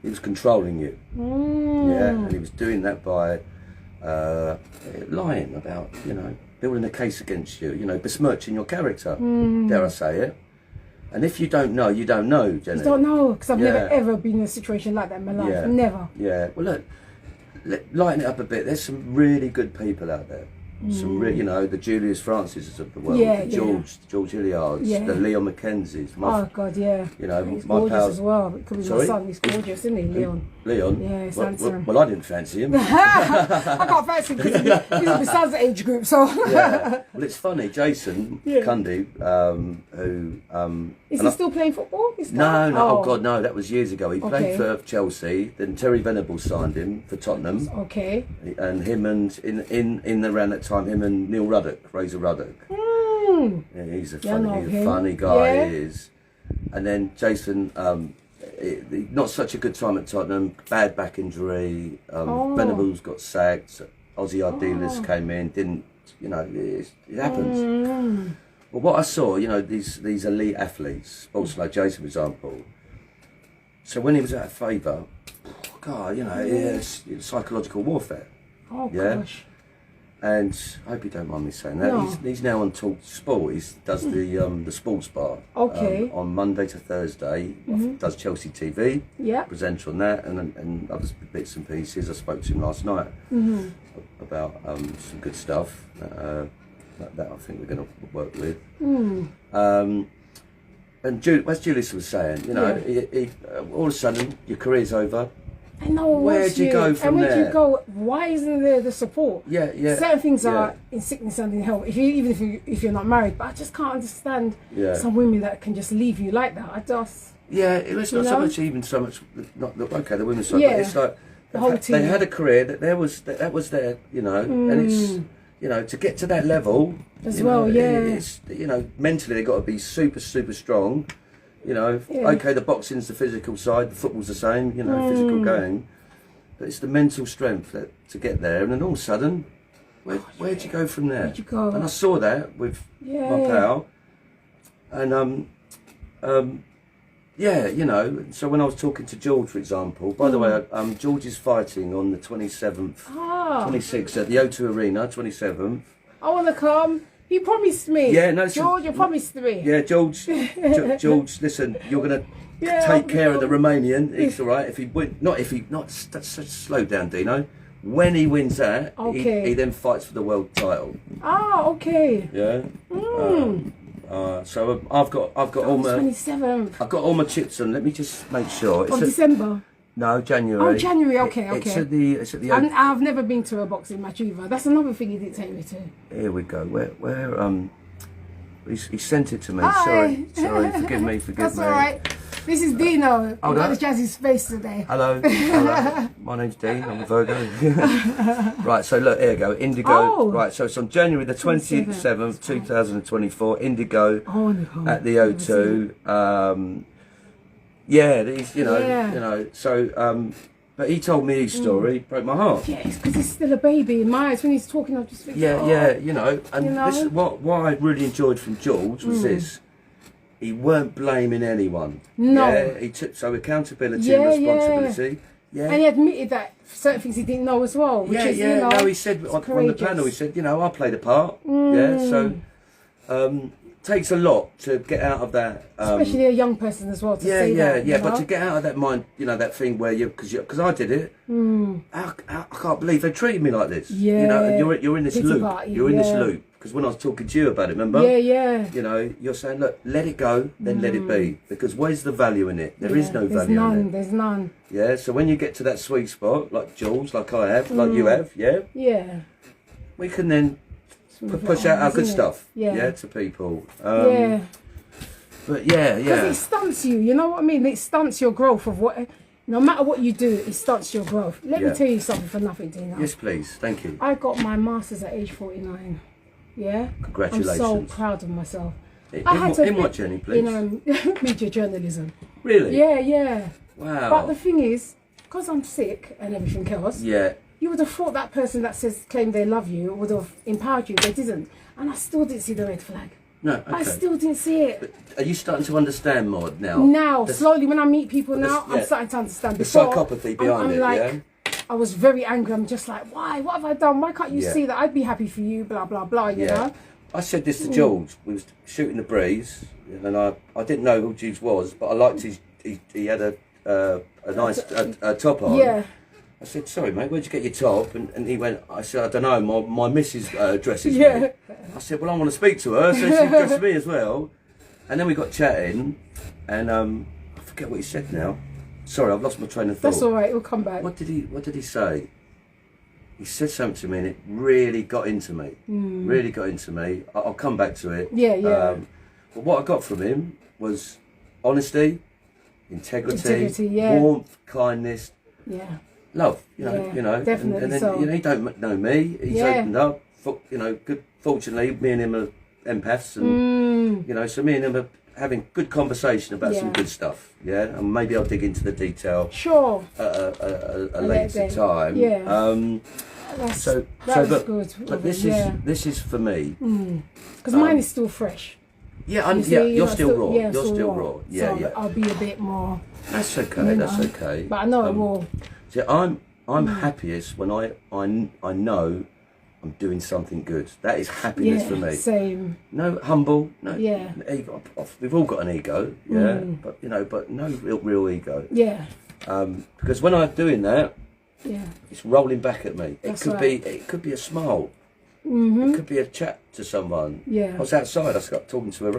[SPEAKER 2] he was controlling you, and he was doing that by lying about, building a case against you, you know, besmirching your character, dare I say it. And if you don't know, you don't know, Jenny.
[SPEAKER 1] You don't know, because I've never ever been in a situation like that in my life. Never.
[SPEAKER 2] Yeah. Well, look, lighten it up a bit. There's some really good people out there. Some you know, the Julius Francis of the world, the George Hilliards, the Leon Mackenzies.
[SPEAKER 1] Oh God, yeah.
[SPEAKER 2] You know,
[SPEAKER 1] he's
[SPEAKER 2] my
[SPEAKER 1] gorgeous
[SPEAKER 2] pals
[SPEAKER 1] as well. It could be my son. He's gorgeous, isn't he, Leon?
[SPEAKER 2] Leon.
[SPEAKER 1] Yeah, he's handsome.
[SPEAKER 2] Well, I didn't fancy him.
[SPEAKER 1] I can't fancy him because he's my son's age group. So.
[SPEAKER 2] Yeah. Well, it's funny, Jason Cundy, who
[SPEAKER 1] is he still playing football?
[SPEAKER 2] No. Oh God, no. That was years ago. He played for Chelsea. Then Terry Venables signed him for Tottenham.
[SPEAKER 1] Okay.
[SPEAKER 2] And him and in around that time, him and Neil Ruddock, Razor Ruddock. Yeah, he's a funny guy. He is. And then Jason, not such a good time at Tottenham. Bad back injury. Venables got sacked. Ozzy Ardiles came in. Didn't, you know, it happens. But what I saw, you know, these elite athletes, sports like Jason, for example. So when he was out of favour, God, you know, it's psychological warfare.
[SPEAKER 1] Oh gosh.
[SPEAKER 2] And I hope you don't mind me saying that. No. He's now on Talk Sport. He does the sports bar. Okay. On Monday to Thursday, does Chelsea TV. Yeah. Presenter on that, and other bits and pieces. I spoke to him last night about some good stuff that I think we're going to work with. And as Julius was saying, you know, all of a sudden your career's over.
[SPEAKER 1] I know.
[SPEAKER 2] Where do you go from there?
[SPEAKER 1] And where do you go? Why isn't there the support?
[SPEAKER 2] Yeah.
[SPEAKER 1] Certain things are in sickness and in health. If you're not married, but I just can't understand some women that can just leave you like that. I just. Yeah,
[SPEAKER 2] it's not so much. Not the women's side, but it's like
[SPEAKER 1] the whole team.
[SPEAKER 2] They had a career that was their, you know, and it's, you know, to get to that level
[SPEAKER 1] as well.
[SPEAKER 2] It's, you know, mentally they got to be super strong. You know, okay, the boxing's the physical side, the football's the same, you know, physical going. But it's the mental strength to get there. And then all of a sudden, where'd you go from there?
[SPEAKER 1] Where'd you go?
[SPEAKER 2] And I saw that with my pal. And, you know, so when I was talking to George, for example, by the way, George is fighting on the 27th, 26th at the O2 Arena, 27th.
[SPEAKER 1] I want to come. He promised me. Yeah, no, George, you promised me.
[SPEAKER 2] Yeah, George, listen, you're going to take care of the Romanian. It's all right. If he slow down, Dino. When he wins that, he then fights for the world title.
[SPEAKER 1] Oh, okay.
[SPEAKER 2] Yeah. So I've got all my
[SPEAKER 1] 27th.
[SPEAKER 2] I've got all my chips on. Let me just make sure.
[SPEAKER 1] It's December.
[SPEAKER 2] No, January.
[SPEAKER 1] Oh, January. Okay.
[SPEAKER 2] It's at the.
[SPEAKER 1] I've never been to a boxing match either. That's another thing he didn't take me to.
[SPEAKER 2] Here we go. Where he sent it to me.
[SPEAKER 1] Hi.
[SPEAKER 2] Sorry. Forgive me.
[SPEAKER 1] That's all right. This is Dino. Godessjazzy's face today.
[SPEAKER 2] Hello. My name's Dean. I'm a Virgo. Right. So look, here you go. Indigo.
[SPEAKER 1] Oh.
[SPEAKER 2] Right. So it's on January the 27th, 2024. Indigo at the O2. These, you know, so, but he told me his story, broke my heart.
[SPEAKER 1] Yeah, it's because he's still a baby in my eyes. When he's talking, I just think,
[SPEAKER 2] you know, and this is what I really enjoyed from George was this. He weren't blaming anyone. No. Yeah, he took accountability and responsibility. Yeah.
[SPEAKER 1] And he admitted that certain things he didn't know as well. Which is, you know,
[SPEAKER 2] no, he said on the panel, he said, you know, I played a part. Yeah, so, takes a lot to get out of that,
[SPEAKER 1] especially a young person as well. To say that,
[SPEAKER 2] but to get out of that mind, you know, that thing where because I did it. I can't believe they treated me like this. Yeah, you know, and you're in this loop. You're in this loop because when I was talking to you about it, remember? Yeah. You know, you're saying, look, let it go, then let it be, because where's the value in it? There is no value in it.
[SPEAKER 1] There's none.
[SPEAKER 2] Yeah. So when you get to that sweet spot, like Jules, like I have, like you have, yeah, we can then push out our good stuff, to people. But
[SPEAKER 1] because it stunts you. You know what I mean? It stunts your growth of what. No matter what you do, it stunts your growth. Let me tell you something for nothing, Dino.
[SPEAKER 2] Yes, please. Thank you.
[SPEAKER 1] I got my masters at age 49. Yeah.
[SPEAKER 2] Congratulations.
[SPEAKER 1] I'm so proud of myself.
[SPEAKER 2] In what journey, please?
[SPEAKER 1] In media journalism.
[SPEAKER 2] Really?
[SPEAKER 1] Yeah.
[SPEAKER 2] Wow.
[SPEAKER 1] But the thing is, because I'm sick and everything else.
[SPEAKER 2] Yeah.
[SPEAKER 1] You would have thought that person that claimed they love you would have empowered you. They didn't. And I still didn't see the red flag.
[SPEAKER 2] No, okay.
[SPEAKER 1] I still didn't see it.
[SPEAKER 2] But are you starting to understand more now?
[SPEAKER 1] Now, slowly, when I meet people now, I'm starting to understand.
[SPEAKER 2] The psychopathy behind it,
[SPEAKER 1] like, I was very angry. I'm just like, why? What have I done? Why can't you see that I'd be happy for you? Blah, blah, blah, you know?
[SPEAKER 2] I said this to George. We was shooting the breeze, and I didn't know who Jules was, but I liked he had a nice top on.
[SPEAKER 1] Yeah.
[SPEAKER 2] I said, sorry mate, where'd you get your top? And he went, I said, I don't know, my missus dresses me. I said, well, I want to speak to her, so she dressed me as well. And then we got chatting, and I forget what he said now. Sorry, I've lost my train of thought.
[SPEAKER 1] That's all right, it'll come back.
[SPEAKER 2] What did he say? He said something to me, and it really got into me. Really got into me. I'll come back to it.
[SPEAKER 1] Yeah.
[SPEAKER 2] But what I got from him was honesty, integrity, warmth, kindness.
[SPEAKER 1] Yeah.
[SPEAKER 2] Love, you know,
[SPEAKER 1] definitely.
[SPEAKER 2] And then,
[SPEAKER 1] so.
[SPEAKER 2] he don't know me. He's opened up. Good. Fortunately, me and him are empaths, and so me and him are having good conversation about some good stuff. Yeah, and maybe I'll dig into the detail.
[SPEAKER 1] Sure.
[SPEAKER 2] A later time.
[SPEAKER 1] Yeah. That's good.
[SPEAKER 2] But this is for me.
[SPEAKER 1] Because mine is still fresh.
[SPEAKER 2] Yeah, you're still raw. You're still raw. Yeah,
[SPEAKER 1] so I'll be a bit more.
[SPEAKER 2] That's okay. That's okay.
[SPEAKER 1] But I know I'm raw.
[SPEAKER 2] See, I'm happiest when I know I'm doing something good. That is happiness for me.
[SPEAKER 1] Same.
[SPEAKER 2] No humble. No. Yeah. Ego. We've all got an ego. Yeah. But but no real ego.
[SPEAKER 1] Yeah.
[SPEAKER 2] Because when I'm doing that,
[SPEAKER 1] yeah, it's
[SPEAKER 2] rolling back at me.
[SPEAKER 1] That's
[SPEAKER 2] it could be a smile. It could be a chat to someone.
[SPEAKER 1] Yeah.
[SPEAKER 2] I was outside. I got talking to a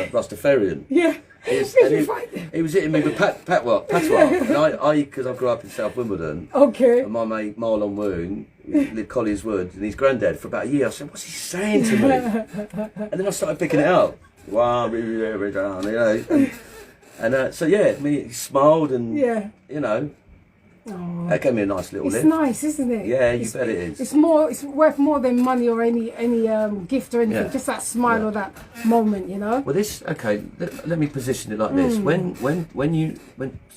[SPEAKER 2] Rastafarian.
[SPEAKER 1] Yeah.
[SPEAKER 2] He was hitting me with patois, and I because I grew up in South Wimbledon.
[SPEAKER 1] Okay.
[SPEAKER 2] And my mate Marlon Woon lived Colliers Wood, and his granddad for about a year. I said, "What's he saying to me?" And then I started picking it up. Wow, and so he smiled, and that gave me a nice little lift.
[SPEAKER 1] It's nice, isn't it?
[SPEAKER 2] Yeah, you bet it is.
[SPEAKER 1] It's worth more than money or any gift or anything. Just that smile or that moment, you know.
[SPEAKER 2] Well, let me position it like this: when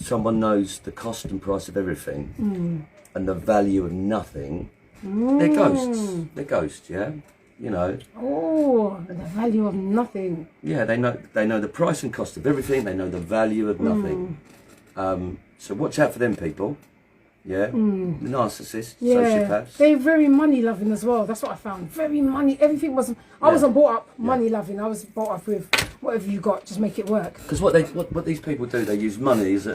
[SPEAKER 2] someone knows the cost and price of everything and the value of nothing, they're ghosts. They're ghosts, yeah. You know.
[SPEAKER 1] Oh, the value of nothing.
[SPEAKER 2] Yeah, they know the price and cost of everything. They know the value of nothing. So watch out for them people. Yeah, the narcissists, sociopaths.
[SPEAKER 1] They're very money loving as well. That's what I found. Very money. Everything wasn't. I wasn't brought up money loving. I was brought up with whatever you got, just make it work.
[SPEAKER 2] Because what these people do, they use money as a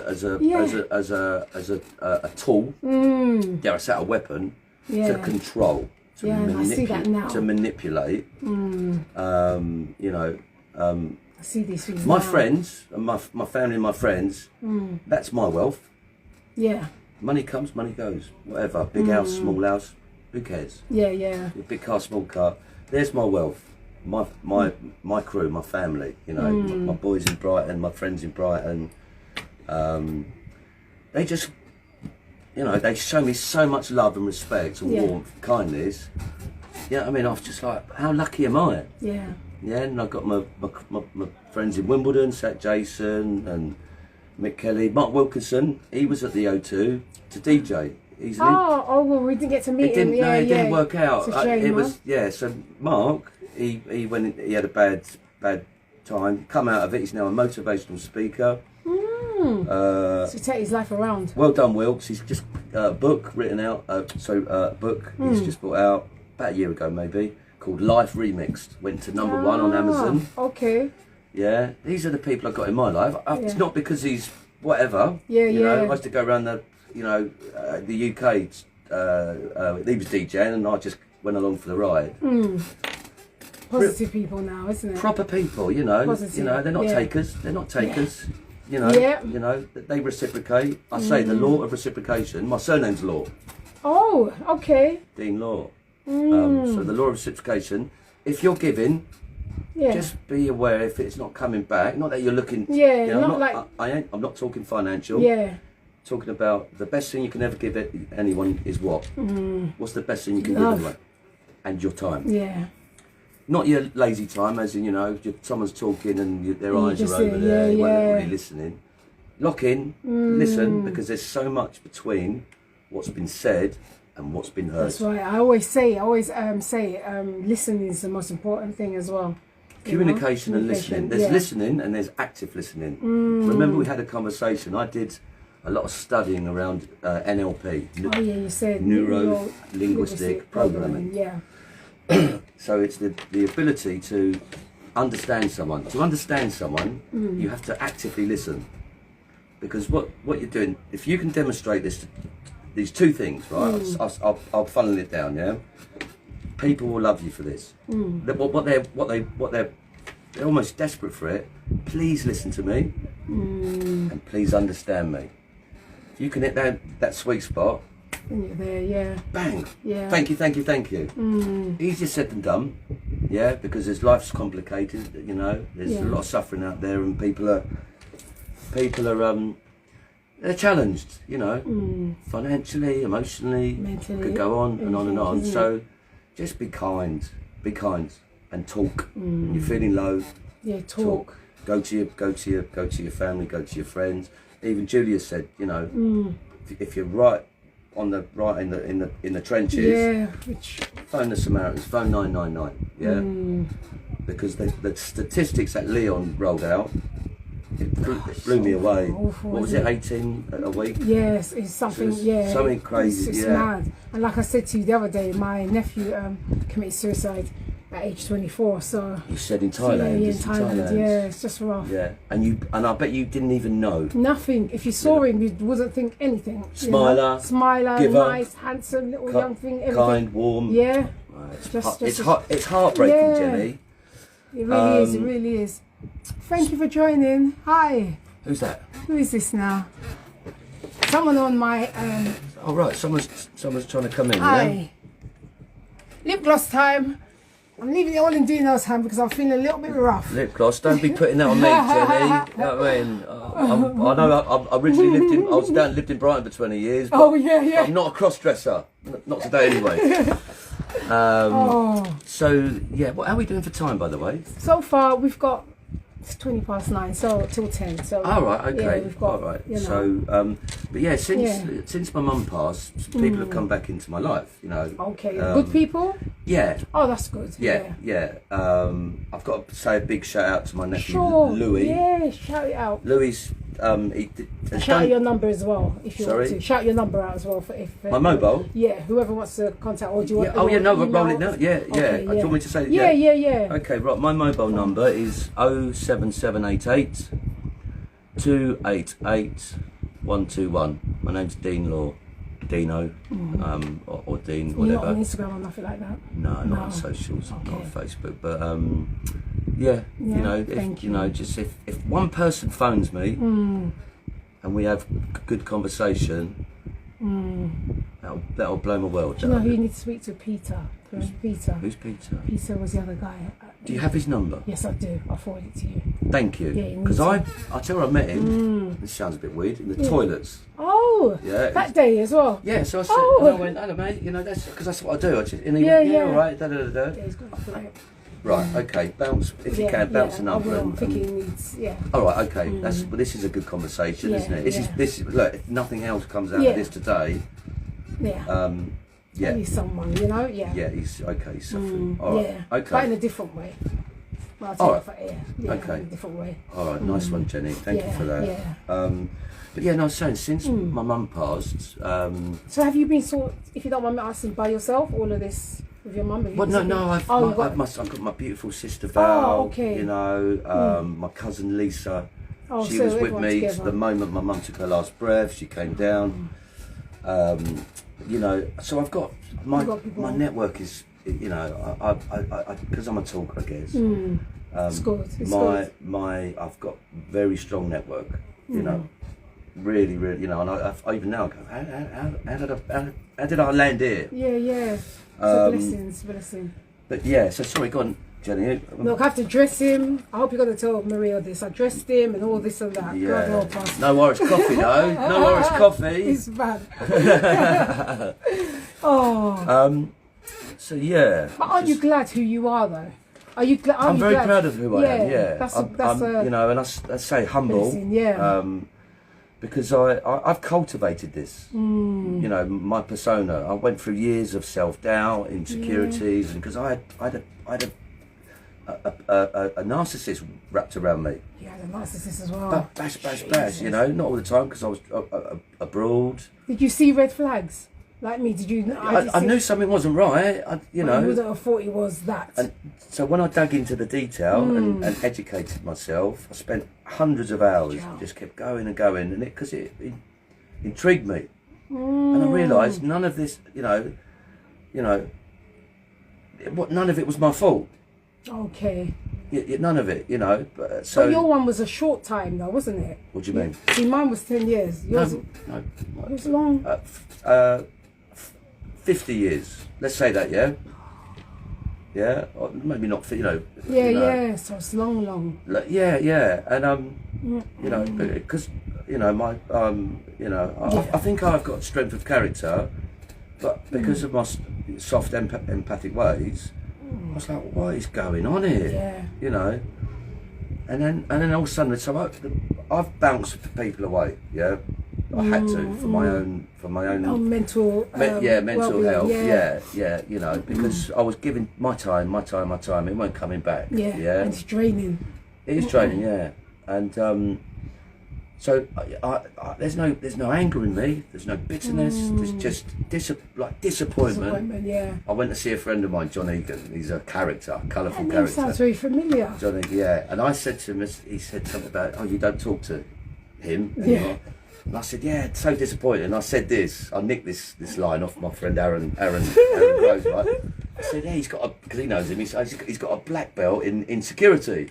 [SPEAKER 2] tool. Dare I say, a weapon to control,
[SPEAKER 1] I see that now.
[SPEAKER 2] to manipulate.
[SPEAKER 1] I see these things.
[SPEAKER 2] My friends and my family and my friends. That's my wealth.
[SPEAKER 1] Yeah.
[SPEAKER 2] Money comes, money goes. Whatever. Big house, small house. Who cares?
[SPEAKER 1] Yeah.
[SPEAKER 2] Big car, small car. There's my wealth. My crew, my family. You know, my boys in Brighton, my friends in Brighton. They just, they show me so much love and respect and warmth, kindness. Yeah, I mean, I was just like, how lucky am I?
[SPEAKER 1] Yeah.
[SPEAKER 2] Yeah, and I've got my friends in Wimbledon, Sat Jason and Mick Kelly, Mark Wilkinson. He was at the O2 to DJ.
[SPEAKER 1] Well, we didn't get to meet him.
[SPEAKER 2] It didn't work out.
[SPEAKER 1] It's a shame,
[SPEAKER 2] So Mark, he had a bad time. Come out of it. He's now a motivational speaker.
[SPEAKER 1] So take his life around.
[SPEAKER 2] Well done, Wilkes. He's just book written out. Book he's just brought out about a year ago, maybe, called Life Remixed. Went to #1 on Amazon.
[SPEAKER 1] Okay.
[SPEAKER 2] Yeah, these are the people I've got in my life. It's not because he's whatever.
[SPEAKER 1] Yeah.
[SPEAKER 2] I used to go around the UK. He was DJing and I just went along for the ride.
[SPEAKER 1] Positive people now, isn't it?
[SPEAKER 2] Proper people,
[SPEAKER 1] Positive.
[SPEAKER 2] They're not takers. They're not takers. They reciprocate. I say the law of reciprocation. My surname's Law.
[SPEAKER 1] Oh, okay.
[SPEAKER 2] Dean Law. So the law of reciprocation. If you're giving, just be aware if it's not coming back. Not that you're looking. I'm not talking financial.
[SPEAKER 1] Yeah.
[SPEAKER 2] Talking about the best thing you can ever give anyone is what? What's the best thing you can give anyone? And your time.
[SPEAKER 1] Yeah.
[SPEAKER 2] Not your lazy time, as in someone's talking and their eyes are over there. You weren't really listening. Lock in, listen, because there's so much between what's been said and what's been heard.
[SPEAKER 1] That's right. I always say, listening is the most important thing as well.
[SPEAKER 2] Communication and listening. There's listening and there's active listening. Remember we had a conversation. I did a lot of studying around NLP.
[SPEAKER 1] Oh yeah, you said
[SPEAKER 2] Neuro-linguistic programming.
[SPEAKER 1] Yeah.
[SPEAKER 2] So it's the ability to understand someone. To understand someone, you have to actively listen. Because what you're doing, if you can demonstrate these two things, right? I'll funnel it down, yeah? People will love you for this. They're almost desperate for it. Please listen to me, and please understand me. If you can hit that sweet spot,
[SPEAKER 1] and you're there, yeah.
[SPEAKER 2] Bang.
[SPEAKER 1] Yeah.
[SPEAKER 2] Thank you. Easier said than done, yeah, because life's complicated, you know. There's a lot of suffering out there, and people are they're challenged, you know, financially, emotionally, mentally, could go on and on and on. So just be kind and talk. When you're feeling low, talk. Go to your family, go to your friends. Even Julia said, you know, if you're right in the trenches, phone the Samaritans, phone 999, because the statistics that Leon rolled out, it blew me away. Awful, what was it, 18 a week?
[SPEAKER 1] Yes, it's something,
[SPEAKER 2] something crazy.
[SPEAKER 1] It's mad. And like I said to you the other day, my nephew committed suicide at age 24. So
[SPEAKER 2] you said in Thailand?
[SPEAKER 1] In Thailand. Yeah, it's just rough.
[SPEAKER 2] Yeah, and I bet you didn't even know.
[SPEAKER 1] Nothing. If you saw him, you wouldn't think anything.
[SPEAKER 2] Smiler,
[SPEAKER 1] giver, nice, handsome, little young thing. Everything.
[SPEAKER 2] Kind, warm.
[SPEAKER 1] Yeah.
[SPEAKER 2] It's heartbreaking, Jenny.
[SPEAKER 1] It really is. It really is. Thank you for joining. Hi.
[SPEAKER 2] Who's that?
[SPEAKER 1] Who is this now? Someone on my.
[SPEAKER 2] Oh right, someone's trying to come in.
[SPEAKER 1] Hi. Yeah? Lip gloss time. I'm leaving it all in Dino's hand because I'm feeling a little bit rough.
[SPEAKER 2] Lip gloss, don't be putting that on me, Jenny. You know what I mean? I know I originally lived in Brighton for 20 years. But I'm not a cross-dresser. Not today anyway. So, yeah, how are we doing for time, by the way?
[SPEAKER 1] So far, we've got, it's 9:20, so till 10. So,
[SPEAKER 2] right, okay.
[SPEAKER 1] Yeah, we've got,
[SPEAKER 2] all right.
[SPEAKER 1] You know.
[SPEAKER 2] So, but yeah, since my mum passed, people have come back into my life, you know.
[SPEAKER 1] Okay, good people?
[SPEAKER 2] Yeah.
[SPEAKER 1] Oh, that's good.
[SPEAKER 2] Yeah. I've got to say a big shout out to my nephew, Louis.
[SPEAKER 1] Yeah, shout it out.
[SPEAKER 2] Louis,
[SPEAKER 1] shout out your number as well if you want to. Shout your number out as well for if
[SPEAKER 2] my mobile.
[SPEAKER 1] Yeah, whoever wants to contact. Or do you want?
[SPEAKER 2] Roll it now. Yeah. Okay, do you want me to say?
[SPEAKER 1] Yeah.
[SPEAKER 2] Okay, right. My mobile number is 07788 288 121. My name's Dino, or Dean, whatever.
[SPEAKER 1] You're not on Instagram or nothing like that?
[SPEAKER 2] No, not on socials, not on Facebook, but you know, just if one person phones me and we have good conversation, that'll blow my world.
[SPEAKER 1] Do you know who you need to speak to? Peter. Who's Peter? Peter was the other guy.
[SPEAKER 2] Do you have his number?
[SPEAKER 1] Yes, I do. I'll forward it to you.
[SPEAKER 2] Thank you. Because I tell her I met him. This sounds a bit weird. In the toilets.
[SPEAKER 1] Oh. Yeah. That day as well.
[SPEAKER 2] Yeah. So I said, I went, hello mate. You know, that's what I do. I just, all right.
[SPEAKER 1] Yeah, he's got
[SPEAKER 2] Right. Okay. Bounce if you can. Bounce a number.
[SPEAKER 1] I think he needs. Yeah.
[SPEAKER 2] All right. Okay. This is a good conversation, isn't it? This is look. If nothing else comes out of this today.
[SPEAKER 1] Yeah.
[SPEAKER 2] Yeah.
[SPEAKER 1] He's someone, you know. Yeah.
[SPEAKER 2] Yeah. He's okay. He's suffering. All right.
[SPEAKER 1] Yeah. Okay. But in a different way. Well, I'll tell you for air. Yeah, okay. In a different way.
[SPEAKER 2] All right. Nice one, Jenny. Thank you for that.
[SPEAKER 1] Yeah.
[SPEAKER 2] But yeah, no, I was saying since my mum passed.
[SPEAKER 1] So have you been if you don't mind me asking, by yourself all of this with your mum?
[SPEAKER 2] Well, no. I've got my beautiful sister Val.
[SPEAKER 1] Oh, okay.
[SPEAKER 2] You know, my cousin Lisa.
[SPEAKER 1] Oh,
[SPEAKER 2] she was with me the moment my mum took her last breath. She came down. You know, so I've got my network is, you know, I because I'm a talker, I guess.
[SPEAKER 1] It's good. It's good.
[SPEAKER 2] I've got very strong network. You know, really, you know, and I even now go, how did I land here?
[SPEAKER 1] Yeah. It's a blessing.
[SPEAKER 2] But yeah, so sorry, go on, Jenny.
[SPEAKER 1] Look, I have to dress him. I hope you're going to tell Maria this. I dressed him and all this and that.
[SPEAKER 2] Yeah. No worries, coffee though. No worries, coffee.
[SPEAKER 1] It's bad.
[SPEAKER 2] So yeah.
[SPEAKER 1] But aren't you glad who you are though? Are you glad?
[SPEAKER 2] I'm very proud of who I am. Yeah.
[SPEAKER 1] That's
[SPEAKER 2] you know, and I say humble.
[SPEAKER 1] Blessing,
[SPEAKER 2] because I've cultivated this. You know, my persona. I went through years of self-doubt, insecurities, and because I had a narcissist wrapped around me.
[SPEAKER 1] Yeah, the narcissist as well.
[SPEAKER 2] Bash, bash, bash, you know, not all the time because I was abroad.
[SPEAKER 1] Did you see red flags? Like me, did you?
[SPEAKER 2] I knew something wasn't right, you know.
[SPEAKER 1] You wouldn't have thought it was that.
[SPEAKER 2] And so when I dug into the detail and educated myself, I spent hundreds of hours, just kept going and going, and because it intrigued me. And I realised none of this, none of it was my fault.
[SPEAKER 1] Okay.
[SPEAKER 2] None of it, you know. But
[SPEAKER 1] your one was a short time though, wasn't it?
[SPEAKER 2] What do you mean?
[SPEAKER 1] See, mine was 10 years. Yours,
[SPEAKER 2] no.
[SPEAKER 1] It was long.
[SPEAKER 2] 50 years. Let's say that, yeah? Yeah? Or maybe not,
[SPEAKER 1] you know. Yeah, so it's long.
[SPEAKER 2] Yeah. And, you know, because, you know, I think I've got strength of character, but because of my soft empathic ways, I was like, what is going on here?
[SPEAKER 1] Yeah.
[SPEAKER 2] You know? And then all of a sudden, so I've bounced people away, yeah? I had to for my own
[SPEAKER 1] mental
[SPEAKER 2] mental health. Yeah, you know, because I was giving my time. It weren't coming back.
[SPEAKER 1] Yeah. And it's draining.
[SPEAKER 2] It is draining, yeah. And so there's no anger in me. There's no bitterness. There's just disappointment.
[SPEAKER 1] Yeah.
[SPEAKER 2] I went to see a friend of mine, John Egan. He's a character, colourful
[SPEAKER 1] That
[SPEAKER 2] character.
[SPEAKER 1] sounds very familiar.
[SPEAKER 2] John Egan, yeah. And I said to him, he said something about, oh, you don't talk to him anymore.
[SPEAKER 1] Yeah.
[SPEAKER 2] And I said, yeah, it's so disappointing. And I said this, I nicked this line off my friend Aaron Rose, right? I said, yeah, because he knows him, he's got a black belt in security.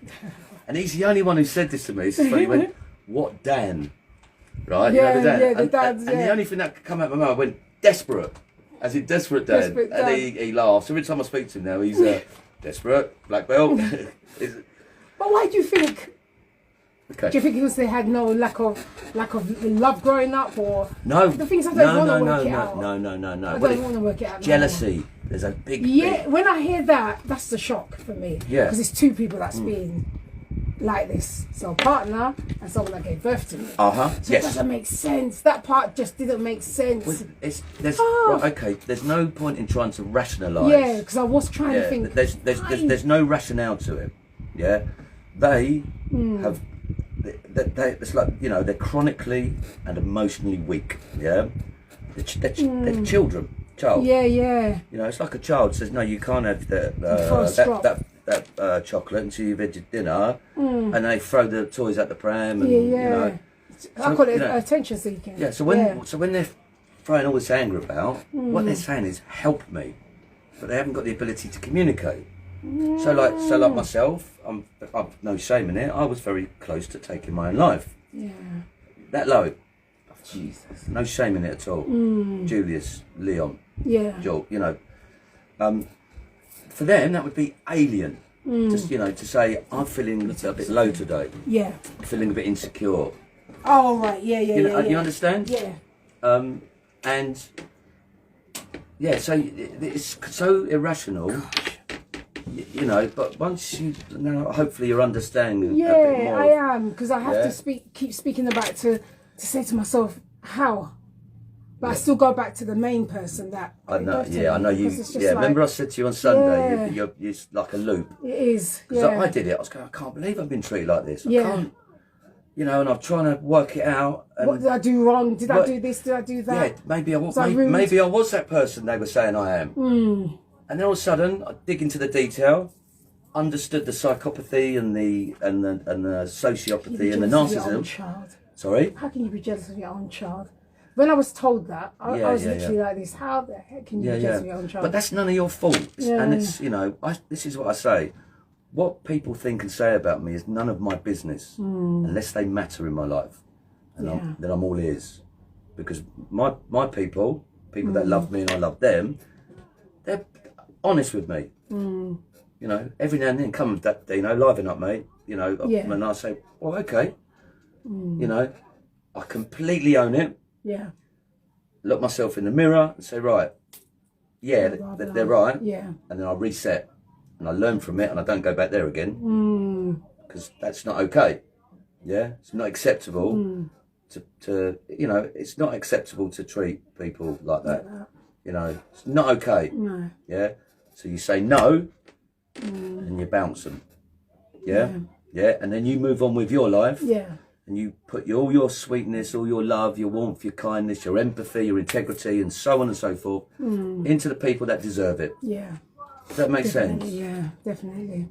[SPEAKER 2] And he's the only one who said this to me. It's funny, he went, what Dan? Right?
[SPEAKER 1] Yeah,
[SPEAKER 2] you know, the Dan.
[SPEAKER 1] the dads,
[SPEAKER 2] and the only thing that could come out of my mouth, I went, desperate. As in desperate Dan.
[SPEAKER 1] Desperate Dan.
[SPEAKER 2] And he laughs. Every time I speak to him now, he's desperate, black belt.
[SPEAKER 1] But why do you think?
[SPEAKER 2] Okay.
[SPEAKER 1] Do you think it was they had no lack of love growing up, or
[SPEAKER 2] no?
[SPEAKER 1] The things I don't want to work it out.
[SPEAKER 2] No.
[SPEAKER 1] I don't want to work it out.
[SPEAKER 2] Jealousy. There's a big.
[SPEAKER 1] When I hear that, that's the shock for me.
[SPEAKER 2] Yeah.
[SPEAKER 1] Because it's two people that's being like this. So a partner and someone that gave birth to me. So it doesn't make sense. That part just didn't make sense.
[SPEAKER 2] Well, right, okay. There's no point in trying to rationalise.
[SPEAKER 1] Yeah, because I was trying to think.
[SPEAKER 2] There's no rationale to it. Yeah, they have. It's like, you know, they're chronically and emotionally weak. Yeah, they're children.
[SPEAKER 1] Yeah.
[SPEAKER 2] You know, it's like a child says, no, you can't have that chocolate until you've had your dinner, and they throw the toys at the pram. And, you know,
[SPEAKER 1] I call it attention seeking.
[SPEAKER 2] Yeah. So when they're throwing all this anger about, what they're saying is help me, but they haven't got the ability to communicate. So like myself, I've no shame in it. I was very close to taking my own life.
[SPEAKER 1] Yeah.
[SPEAKER 2] That low. Oh, Jesus. No shame in it at all. Julius, Leon.
[SPEAKER 1] Yeah.
[SPEAKER 2] Joel, you know. For them, that would be alien. Just, you know, to say, I'm feeling a bit low today.
[SPEAKER 1] Yeah.
[SPEAKER 2] Feeling a bit insecure.
[SPEAKER 1] Oh, right. Yeah.
[SPEAKER 2] You understand?
[SPEAKER 1] Yeah.
[SPEAKER 2] And yeah, so it's so irrational. Gosh. You know, but once hopefully you're understanding.
[SPEAKER 1] Yeah,
[SPEAKER 2] a bit more.
[SPEAKER 1] I am, because I have to keep speaking about to say to myself how, but I still go back to the main person that.
[SPEAKER 2] I know. Yeah, I know you. Yeah, remember I said to you on Sunday, you're like a loop.
[SPEAKER 1] It is.
[SPEAKER 2] Because I did it. I was going, I can't believe I've been treated like this. I can't. You know, and I'm trying to work it out. And
[SPEAKER 1] what did I do wrong? Did I do this? Did I do that?
[SPEAKER 2] Yeah, maybe I was. Maybe I was that person they were saying I am. And then all of a sudden, I dig into the detail, understood the psychopathy and the sociopathy and the narcissism. Your own child. Sorry?
[SPEAKER 1] How can you be jealous of your own child? When I was told that, I was literally like this. How the heck can you be jealous of your own child?
[SPEAKER 2] But that's none of your fault. And it's, you know, this is what I say. What people think and say about me is none of my business, unless they matter in my life. And then I'm all ears. Because my people that love me and I love them, they're honest with me. You know, every now and then, come, Dino, liven up, mate. You know, and I say, well, okay. You know, I completely own it.
[SPEAKER 1] Yeah.
[SPEAKER 2] Look myself in the mirror and say, right, they're right.
[SPEAKER 1] Yeah. And
[SPEAKER 2] then I reset and I learn from it and I don't go back there again. Because that's not okay. Yeah. It's not acceptable to, you know, it's not acceptable to treat people like that. You know, it's not okay.
[SPEAKER 1] No.
[SPEAKER 2] Yeah. So you say no, and you bounce them. Yeah? And then you move on with your life. And you put all your sweetness, all your love, your warmth, your kindness, your empathy, your integrity, and so on and so forth into the people that deserve it. Does that make sense?
[SPEAKER 1] Yeah, definitely.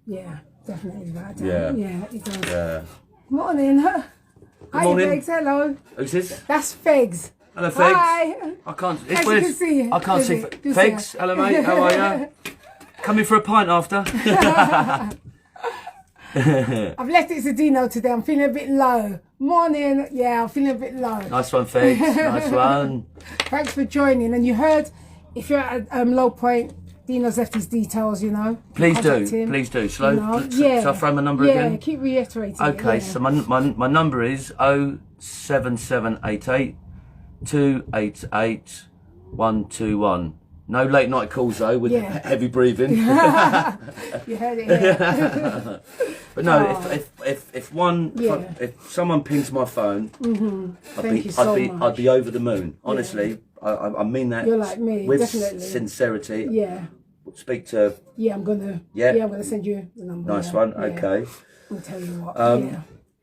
[SPEAKER 1] Yeah, definitely that.
[SPEAKER 2] Yeah.
[SPEAKER 1] Yeah, it does.
[SPEAKER 2] Yeah.
[SPEAKER 1] Morning. Hi,
[SPEAKER 2] morning.
[SPEAKER 1] Fegs. Hello.
[SPEAKER 2] Who's this?
[SPEAKER 1] That's Fegs.
[SPEAKER 2] Hello, Fegs.
[SPEAKER 1] Hi.
[SPEAKER 2] I can't.
[SPEAKER 1] As you can see.
[SPEAKER 2] I can't see. Fegs. Hello, mate. How are you? Coming for a pint after.
[SPEAKER 1] I've left it to Dino today. I'm feeling a bit low. Morning. Yeah, I'm feeling a bit low.
[SPEAKER 2] Nice one, Fegs. Nice one.
[SPEAKER 1] Thanks for joining. And you heard, if you're at a low point, Dino's left his details, you know.
[SPEAKER 2] Please do. Please do. Shall I throw my number again?
[SPEAKER 1] Yeah, keep reiterating.
[SPEAKER 2] Okay, so my number is 07788 288 121. No late night calls though with heavy breathing.
[SPEAKER 1] You heard it here.
[SPEAKER 2] But no, if someone pings my phone, I'd be over the moon. Honestly, I mean that.
[SPEAKER 1] You're like me,
[SPEAKER 2] with
[SPEAKER 1] definitely.
[SPEAKER 2] Sincerity.
[SPEAKER 1] Yeah.
[SPEAKER 2] Speak to.
[SPEAKER 1] Yeah, I'm gonna. Yeah, I'm gonna send you the number.
[SPEAKER 2] Nice one.
[SPEAKER 1] Yeah.
[SPEAKER 2] Okay.
[SPEAKER 1] I'll tell you what.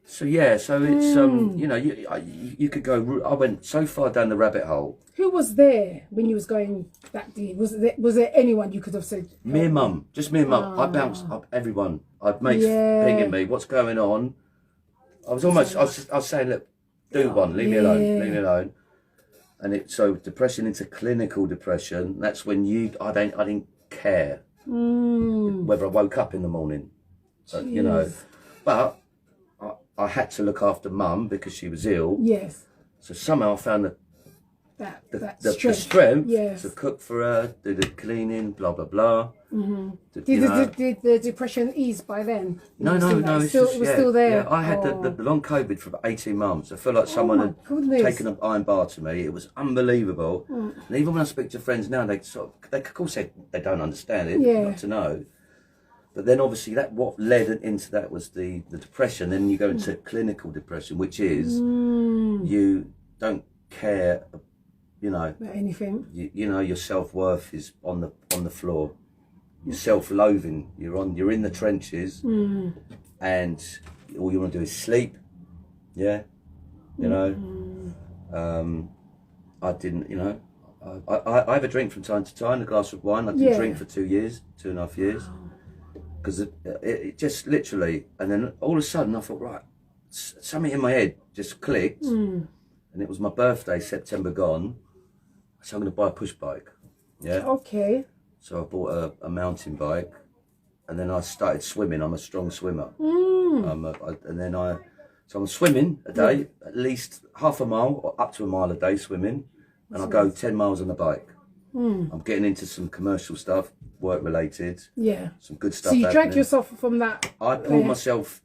[SPEAKER 2] So it's you know, you could go. I went so far down the rabbit hole.
[SPEAKER 1] Who was there when you was going that deep? Was there anyone you could have said?
[SPEAKER 2] Me and Mum, just me and Mum. I bounced up everyone. I'd mates pinging me. What's going on? I was saying, look, do one. Leave me alone. Leave me alone. And it's so depression into clinical depression. That's when I didn't care whether I woke up in the morning. You know, but I had to look after Mum because she was ill.
[SPEAKER 1] Yes.
[SPEAKER 2] So somehow I found the strength to cook for her, do the cleaning, blah blah blah.
[SPEAKER 1] Did the depression ease by then?
[SPEAKER 2] No.
[SPEAKER 1] It was still there.
[SPEAKER 2] Yeah, I had the long COVID for about 18 months. I feel like someone had taken an iron bar to me. It was unbelievable. And even when I speak to friends now, they of course they don't understand it, not to know. But then obviously what led into that was the depression. Then you go into clinical depression, which is you don't care. You know,
[SPEAKER 1] about anything.
[SPEAKER 2] You know, your self-worth is on the floor. You're self-loathing. You're in the trenches, and all you want to do is sleep. Yeah, you know. I didn't. You know, I have a drink from time to time, a glass of wine. I didn't drink for 2.5 years, because it just literally. And then all of a sudden, I thought, right, something in my head just clicked, and it was my birthday, September gone. So I'm going to buy a push bike. Yeah. Okay. So I bought a mountain bike, and then I started swimming. I'm a strong swimmer. So I'm swimming a day, at least half a mile or up to a mile a day swimming, and I go 10 miles on the bike. I'm getting into some commercial stuff, work related. Yeah. Some good stuff.
[SPEAKER 1] So you dragged yourself from that.
[SPEAKER 2] I pulled myself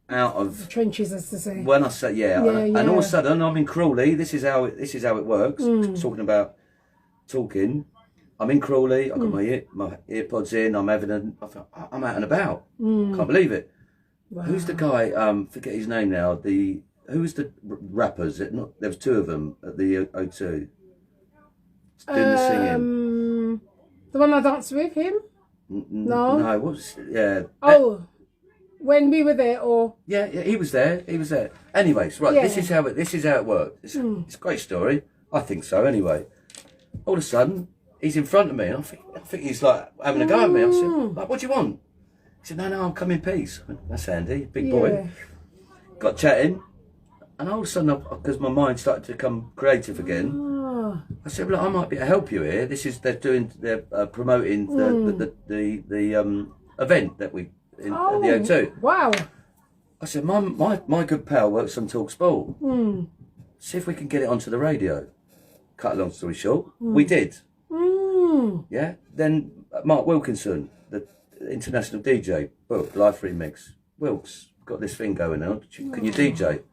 [SPEAKER 2] out of
[SPEAKER 1] the trenches, as to say.
[SPEAKER 2] When I say and all of a sudden I'm in Crawley. This is how it works. Talking. I'm in Crawley. I've got my earpods in. I'm out and about. Can't believe it. Wow. Who's the guy? Forget his name now. Who was the rappers? There was two of them at the O2. Doing the singing.
[SPEAKER 1] The one I danced with him. No.
[SPEAKER 2] No.
[SPEAKER 1] When we were there, or
[SPEAKER 2] he was there. Anyways, right. This is how it worked. It's a great story. I think so. Anyway, all of a sudden he's in front of me, and I think he's like having a go at me. I said, like, what do you want? He said, no, I'm come in peace. I went, that's handy, big boy. Got chatting, and all of a sudden, because my mind started to become creative again, I said, look, I might be able to help you here. They're promoting the event that we at the O2.
[SPEAKER 1] Wow.
[SPEAKER 2] I said, my good pal works on Talk Sport. See if we can get it onto the radio. Cut a long story short, we did. Yeah. Then Mark Wilkinson, the international DJ, book Live Remix. Wilkes, got this thing going on. Can you DJ?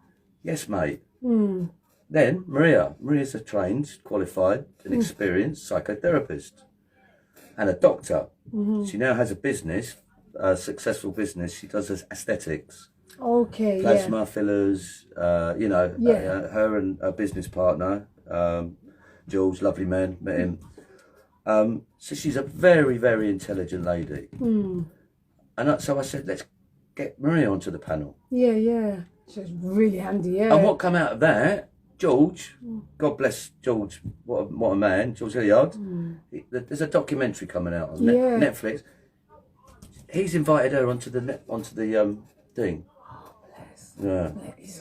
[SPEAKER 2] Yes, mate. Then Maria's a trained, qualified, and experienced psychotherapist, and a doctor. She now has a business, a successful business. She does aesthetics. Okay. Plasma fillers. Her and her business partner. Jules, lovely man, met him. So she's a very, very intelligent lady. And so I said, let's get Maria onto the panel.
[SPEAKER 1] Yeah. She's really handy, yeah.
[SPEAKER 2] And what come out of that, George, God bless George, what a man, George Hilliard. There's a documentary coming out on Netflix. He's invited her onto the thing. Yeah.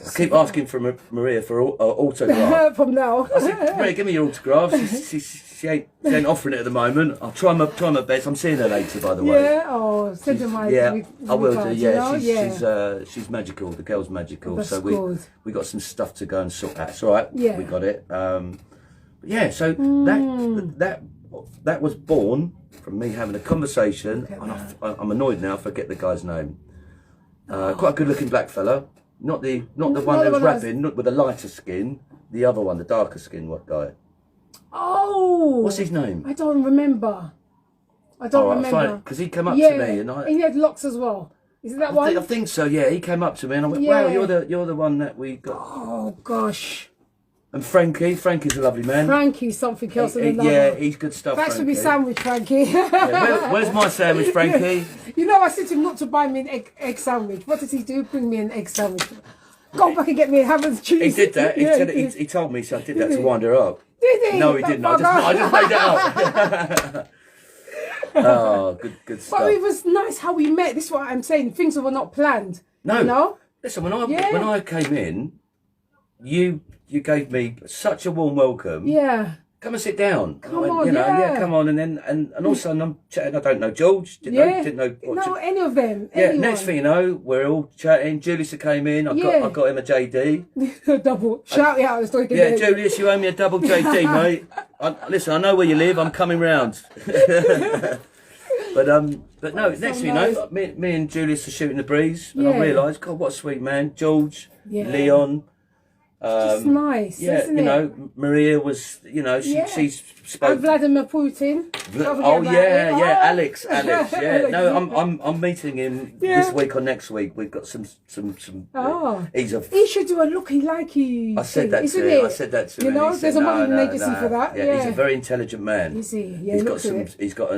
[SPEAKER 2] I keep asking for Maria for autograph.
[SPEAKER 1] From now.
[SPEAKER 2] I said, Maria, give me your autograph. She ain't offering it at the moment. I'll try my best. I'm seeing her later, by the way.
[SPEAKER 1] Yeah, send her my
[SPEAKER 2] I will do. Yeah,
[SPEAKER 1] you know?
[SPEAKER 2] she's magical. The girl's magical.
[SPEAKER 1] That's
[SPEAKER 2] so
[SPEAKER 1] good.
[SPEAKER 2] we got some stuff to go and sort out. It's all right.
[SPEAKER 1] Yeah.
[SPEAKER 2] We got it. Yeah. So that was born from me having a conversation. And I'm annoyed now. I forget the guy's name. Quite a good-looking black fella. Not the one who was rapping, not with the lighter skin. The other one, the darker skin, guy?
[SPEAKER 1] Oh,
[SPEAKER 2] what's his name?
[SPEAKER 1] I don't remember. Remember
[SPEAKER 2] because he came up to me and
[SPEAKER 1] he had locks as well. Is it that one?
[SPEAKER 2] I think so. Yeah, he came up to me and I went, "Wow, you're the one that we got."
[SPEAKER 1] Oh gosh.
[SPEAKER 2] And Frankie's a lovely man.
[SPEAKER 1] Frankie's something else.
[SPEAKER 2] Yeah, he's good stuff.
[SPEAKER 1] Thanks for my sandwich, Frankie.
[SPEAKER 2] Where's my sandwich, Frankie?
[SPEAKER 1] You know, I said to him not to buy me an egg sandwich. What does he do? Bring me an egg sandwich. Go back and get me a ham and cheese.
[SPEAKER 2] He did that. He told me, so I did that to wind her up.
[SPEAKER 1] Did he?
[SPEAKER 2] No, he didn't. I just made that up. Oh, good stuff.
[SPEAKER 1] But it was nice how we met. This is what I'm saying. Things were not planned.
[SPEAKER 2] No.
[SPEAKER 1] You know?
[SPEAKER 2] Listen, when I came in, you gave me such a warm welcome.
[SPEAKER 1] Yeah.
[SPEAKER 2] Come and sit down.
[SPEAKER 1] Come on,
[SPEAKER 2] come on. And then and also I'm chatting. I don't know George. Didn't know
[SPEAKER 1] any of them.
[SPEAKER 2] Yeah. Anyone. Next thing you know, we're all chatting. Julius came in. I got him a JD.
[SPEAKER 1] Double. Shout it out.
[SPEAKER 2] Yeah, Julius, you owe me a double JD, mate. Listen, I know where you live. I'm coming round. But no. Next thing you know, me and Julius are shooting the breeze, and I realised, God, what a sweet man, George, Leon.
[SPEAKER 1] Just nice, isn't it?
[SPEAKER 2] You know, Maria was, you know, she spoke.
[SPEAKER 1] And Vladimir Putin.
[SPEAKER 2] Alex, yeah. No, I'm meeting him this week or next week. We've got some.
[SPEAKER 1] Oh,
[SPEAKER 2] he
[SPEAKER 1] should do a looky-likey.
[SPEAKER 2] I said that to him. I said that to him.
[SPEAKER 1] You know, there's a modern agency for that.
[SPEAKER 2] Yeah, he's a very intelligent man.
[SPEAKER 1] Is he? Yeah,
[SPEAKER 2] he's got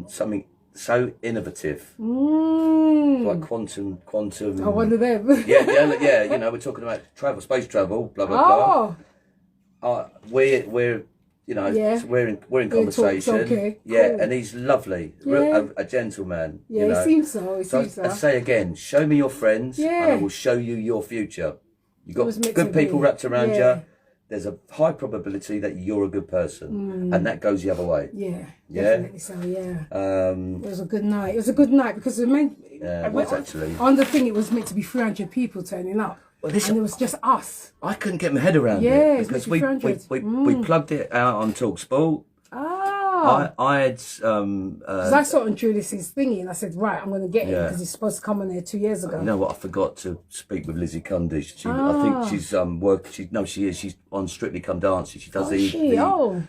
[SPEAKER 2] something so innovative. Like quantum.
[SPEAKER 1] Oh, one of them.
[SPEAKER 2] yeah. You know, we're talking about space travel, blah blah blah. We're you know, we're in conversation.
[SPEAKER 1] Okay,
[SPEAKER 2] cool. And he's lovely, a gentleman.
[SPEAKER 1] Yeah,
[SPEAKER 2] you know?
[SPEAKER 1] He seems so.
[SPEAKER 2] I say again, show me your friends, and I will show you your future. You got good people wrapped around you. There's a high probability that you're a good person, and that goes the other way.
[SPEAKER 1] Yeah, definitely so. Yeah. It was a good night. It was a good night because it was actually on the thing. It was meant to be 300 people turning up, and it was just us.
[SPEAKER 2] I couldn't get my head around it because we plugged it out on TalkSport. I had
[SPEAKER 1] because I saw it on Julius's thingy and I said, right, I'm going to get it because he's supposed to come on there 2 years ago.
[SPEAKER 2] You know what? I forgot to speak with Lizzie Cundish. I think she's she's on Strictly Come Dancing. She does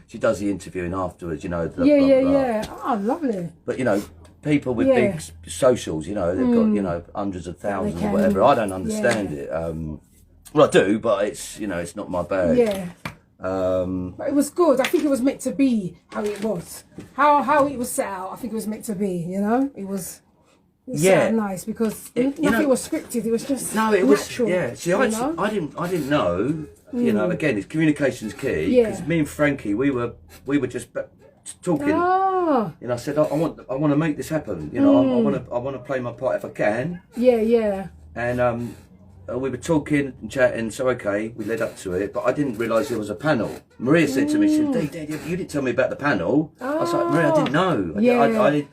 [SPEAKER 2] she does the interviewing afterwards. You know.
[SPEAKER 1] Yeah. Oh, lovely.
[SPEAKER 2] But you know, people with big socials, you know, they've got, you know, hundreds of thousands or whatever. I don't understand it. Well, I do, but it's, you know, it's not my bag.
[SPEAKER 1] Yeah. But it was good. I think it was meant to be how it was. How it was set out, I think it was meant to be, you know? It was set out nice because nothing was scripted. It was just natural.
[SPEAKER 2] Yeah. See, I didn't know, you know, again, it's communication's key. Because me and Frankie, we were just talking. You know, I said, I want to make this happen. You know, I want to play my part if I can.
[SPEAKER 1] Yeah.
[SPEAKER 2] And we were talking and chatting, so we led up to it, but I didn't realise there was a panel. Maria said to me, she said, Dad, you didn't tell me about the panel. I was like, Maria, I didn't know.
[SPEAKER 1] Yeah,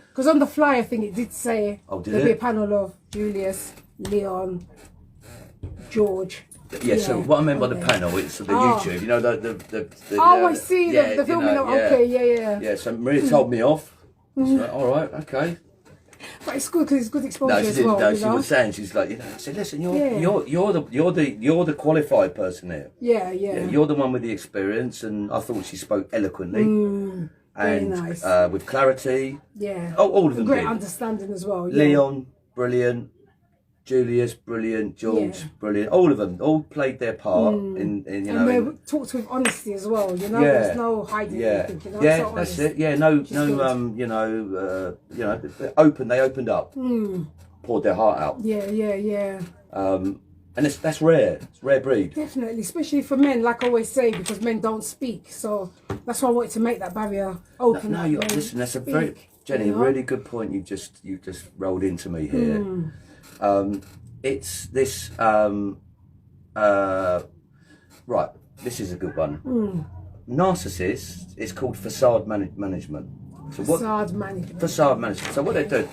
[SPEAKER 1] because on the flyer thing it did say there'd be a panel of Julius, Leon, George.
[SPEAKER 2] Yeah, so what I meant by the panel, it's the YouTube, you know, the
[SPEAKER 1] I see, the filming of,
[SPEAKER 2] Yeah, so Maria told me off. So, all right, okay.
[SPEAKER 1] But it's good because it's good exposure as well.
[SPEAKER 2] No, she was saying, she's like, you know, I said, listen, you're the qualified person here.
[SPEAKER 1] Yeah.
[SPEAKER 2] You're the one with the experience, and I thought she spoke eloquently and
[SPEAKER 1] nice.
[SPEAKER 2] with clarity.
[SPEAKER 1] Yeah.
[SPEAKER 2] Oh, all of them.
[SPEAKER 1] Great understanding as well.
[SPEAKER 2] Leon, brilliant. Julius, brilliant. George, brilliant. All of them, all played their part in you know.
[SPEAKER 1] And they talked with honesty as well. You know, there's no hiding anything. You know?
[SPEAKER 2] Yeah,
[SPEAKER 1] so
[SPEAKER 2] that's
[SPEAKER 1] honest.
[SPEAKER 2] it. Yeah, no, you know, they opened up, poured their heart out.
[SPEAKER 1] Yeah.
[SPEAKER 2] And that's rare. It's a rare breed.
[SPEAKER 1] Definitely, especially for men, like I always say, because men don't speak. So that's why I wanted to make that barrier open.
[SPEAKER 2] No, listen, that's a very, Jenny, really good point you just rolled into me here. It's this, right, this is a good one. Narcissist is called facade management. So
[SPEAKER 1] facade management.
[SPEAKER 2] Facade management. So what they do,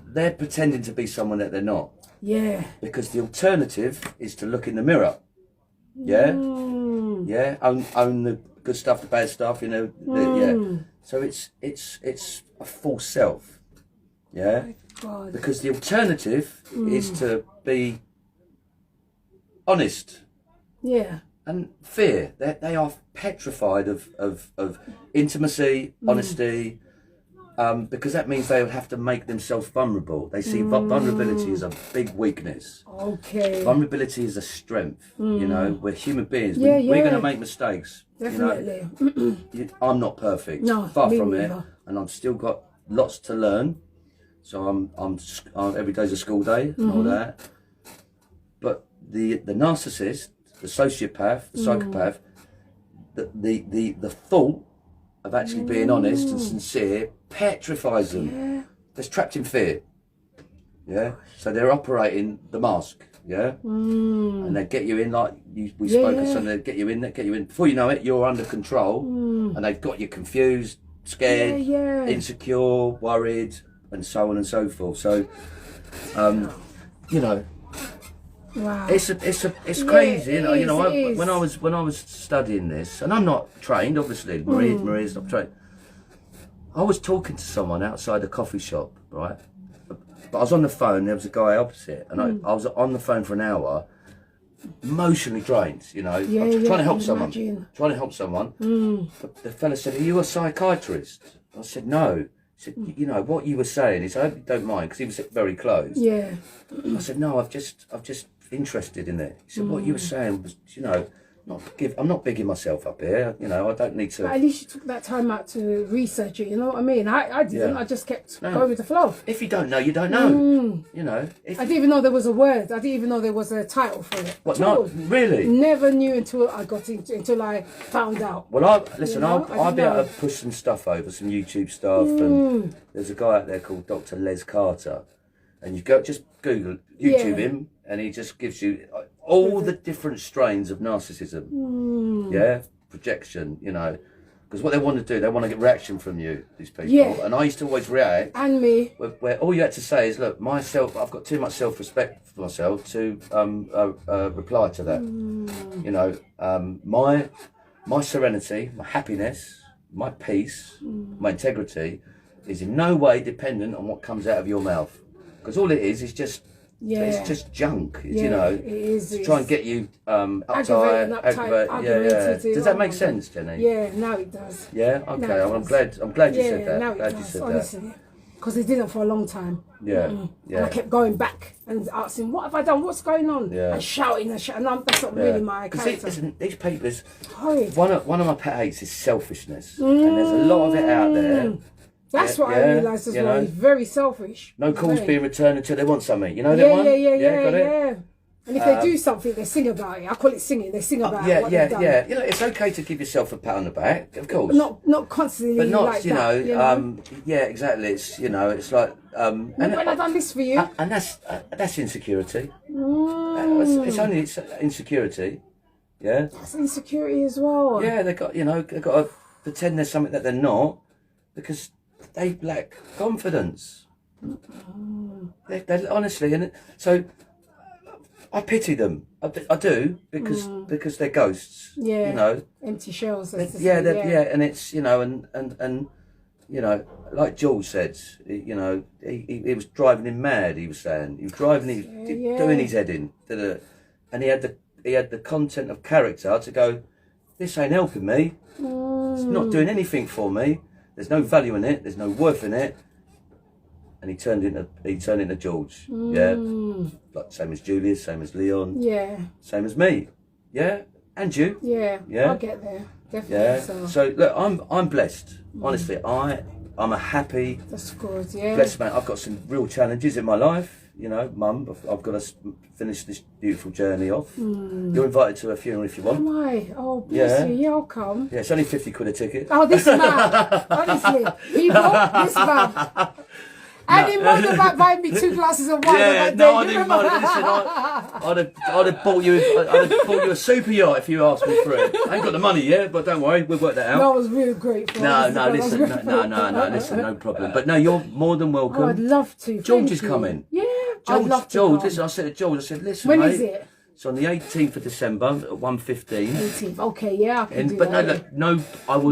[SPEAKER 2] they're pretending to be someone that they're not.
[SPEAKER 1] Yeah.
[SPEAKER 2] Because the alternative is to look in the mirror. Yeah? Yeah? Own the good stuff, the bad stuff, you know. Yeah. So it's a false self. Yeah?
[SPEAKER 1] God.
[SPEAKER 2] Because the alternative is to be honest.
[SPEAKER 1] Yeah.
[SPEAKER 2] And fear. They are petrified of intimacy, honesty, because that means they would have to make themselves vulnerable. They see vulnerability as a big weakness.
[SPEAKER 1] Okay.
[SPEAKER 2] Vulnerability is a strength. You know, we're human beings.
[SPEAKER 1] Yeah,
[SPEAKER 2] we're going to make mistakes.
[SPEAKER 1] Definitely.
[SPEAKER 2] You know? I'm not perfect.
[SPEAKER 1] No,
[SPEAKER 2] far
[SPEAKER 1] me
[SPEAKER 2] from
[SPEAKER 1] neither.
[SPEAKER 2] it, and I've still got lots to learn. So I'm every day's a school day and all that. But the narcissist, the sociopath, the psychopath, the thought of actually being honest and sincere petrifies them.
[SPEAKER 1] Yeah.
[SPEAKER 2] They're trapped in fear. Yeah. So they're operating the mask. Yeah. And they get you in like we spoke of something. They get you in. Before you know it, you're under control, and they've got you confused, scared, insecure, worried, and so on and so forth. So, you know.
[SPEAKER 1] Wow.
[SPEAKER 2] It's crazy, you know. When I was studying this, and I'm not trained, obviously. Maria's not trained. I was talking to someone outside a coffee shop, right? But I was on the phone. There was a guy opposite, and I was on the phone for an hour, emotionally drained. You know, trying to help someone. But the fella said, "Are you a psychiatrist?" I said, "No." He said, "You know what you were saying." He said, "I hope you don't mind," because he was very close.
[SPEAKER 1] Yeah.
[SPEAKER 2] I said, "No, I've just interested in it." He said, "What you were saying was, you know, I'm not bigging myself up here. You know, I don't need to."
[SPEAKER 1] But at least you took that time out to research it. You know what I mean? I didn't. I just kept going with the flow.
[SPEAKER 2] If you don't know, you don't know. You know.
[SPEAKER 1] I didn't even know there was a word. I didn't even know there was a title for it.
[SPEAKER 2] What? Not really.
[SPEAKER 1] Never knew until I got until I found out.
[SPEAKER 2] Well, I'll be able to push some stuff over, some YouTube stuff, and there's a guy out there called Dr. Les Carter, and you just Google YouTube him, and he just gives you all the different strains of narcissism. Yeah, projection. You know, because what they want to do, they want to get reaction from you, these people. Yeah. And I used to always react.
[SPEAKER 1] And me.
[SPEAKER 2] Where all you had to say is, look, I've got too much self-respect for myself to reply to that. You know, my serenity, my happiness, my peace, my integrity is in no way dependent on what comes out of your mouth. Because all it is just it's just junk. You know,
[SPEAKER 1] it is.
[SPEAKER 2] To try and get you uptight, aggravated. Does that make sense, Jenny?
[SPEAKER 1] Yeah, now it does.
[SPEAKER 2] Yeah. Okay. I'm glad you said that.
[SPEAKER 1] Now it does, honestly. Because it didn't for a long time.
[SPEAKER 2] Yeah.
[SPEAKER 1] And I kept going back and asking, "What have I done? What's going on?" And shouting and shouting. That's not really my character.
[SPEAKER 2] Because these papers.
[SPEAKER 1] Horrid.
[SPEAKER 2] One of my pet hates is selfishness, and there's a lot of it out there.
[SPEAKER 1] That's what I realised as well. He's very selfish.
[SPEAKER 2] No calls being returned until they want something. You know that one?
[SPEAKER 1] Yeah. And if they do something, they sing about it. I call it singing. They sing about what they've done.
[SPEAKER 2] Yeah. You know, it's okay to give yourself a pat on the back, of course.
[SPEAKER 1] Not constantly,
[SPEAKER 2] but not
[SPEAKER 1] like
[SPEAKER 2] you know. Yeah, exactly. It's it's like. And
[SPEAKER 1] when I've done this for you.
[SPEAKER 2] And that's insecurity. It's only insecurity. Yeah.
[SPEAKER 1] That's insecurity as well.
[SPEAKER 2] Yeah, they've got to pretend there's something that they're not, because they lack confidence. They honestly, and so I pity them. I do, because they're ghosts.
[SPEAKER 1] Yeah.
[SPEAKER 2] You know,
[SPEAKER 1] empty shells.
[SPEAKER 2] And it's and you know, like Jules said, you know, he was driving him mad. He was saying he was driving, doing his head in, and he had the content of character to go, this ain't helping me. It's not doing anything for me. There's no value in it. There's no worth in it. and he turned into George. Yeah, like same as Julius, same as Leon.
[SPEAKER 1] Yeah.
[SPEAKER 2] Same as me. Yeah, and you.
[SPEAKER 1] Yeah.
[SPEAKER 2] Yeah.
[SPEAKER 1] I'll get there. Definitely.
[SPEAKER 2] Yeah. So look, I'm blessed. Honestly, I'm a happy.
[SPEAKER 1] That's good. Yeah.
[SPEAKER 2] Blessed man. I've got some real challenges in my life. You know, Mum, I've got to finish this beautiful journey off. You're invited to a funeral if you want.
[SPEAKER 1] Am I? Oh, bless you. Yeah, I'll come.
[SPEAKER 2] Yeah, it's only 50 quid a ticket.
[SPEAKER 1] Oh, this man. Honestly, people, this man. And he moaned about buying me 2 glasses of wine.
[SPEAKER 2] Yeah, no, I didn't mind. Listen, I'd have bought you a super yacht if you asked me for it. I ain't got the money yet, but don't worry, we'll work that out.
[SPEAKER 1] No, I was really grateful.
[SPEAKER 2] No, listen, no problem. But no, you're more than welcome.
[SPEAKER 1] Oh, I'd love to.
[SPEAKER 2] George is coming.
[SPEAKER 1] Yeah, I'd love to.
[SPEAKER 2] George, listen, I said to George, listen,
[SPEAKER 1] when
[SPEAKER 2] mate,
[SPEAKER 1] is it?
[SPEAKER 2] It's on the 18th of December at 1:15.
[SPEAKER 1] 18th. Okay, yeah, I can do
[SPEAKER 2] but
[SPEAKER 1] that.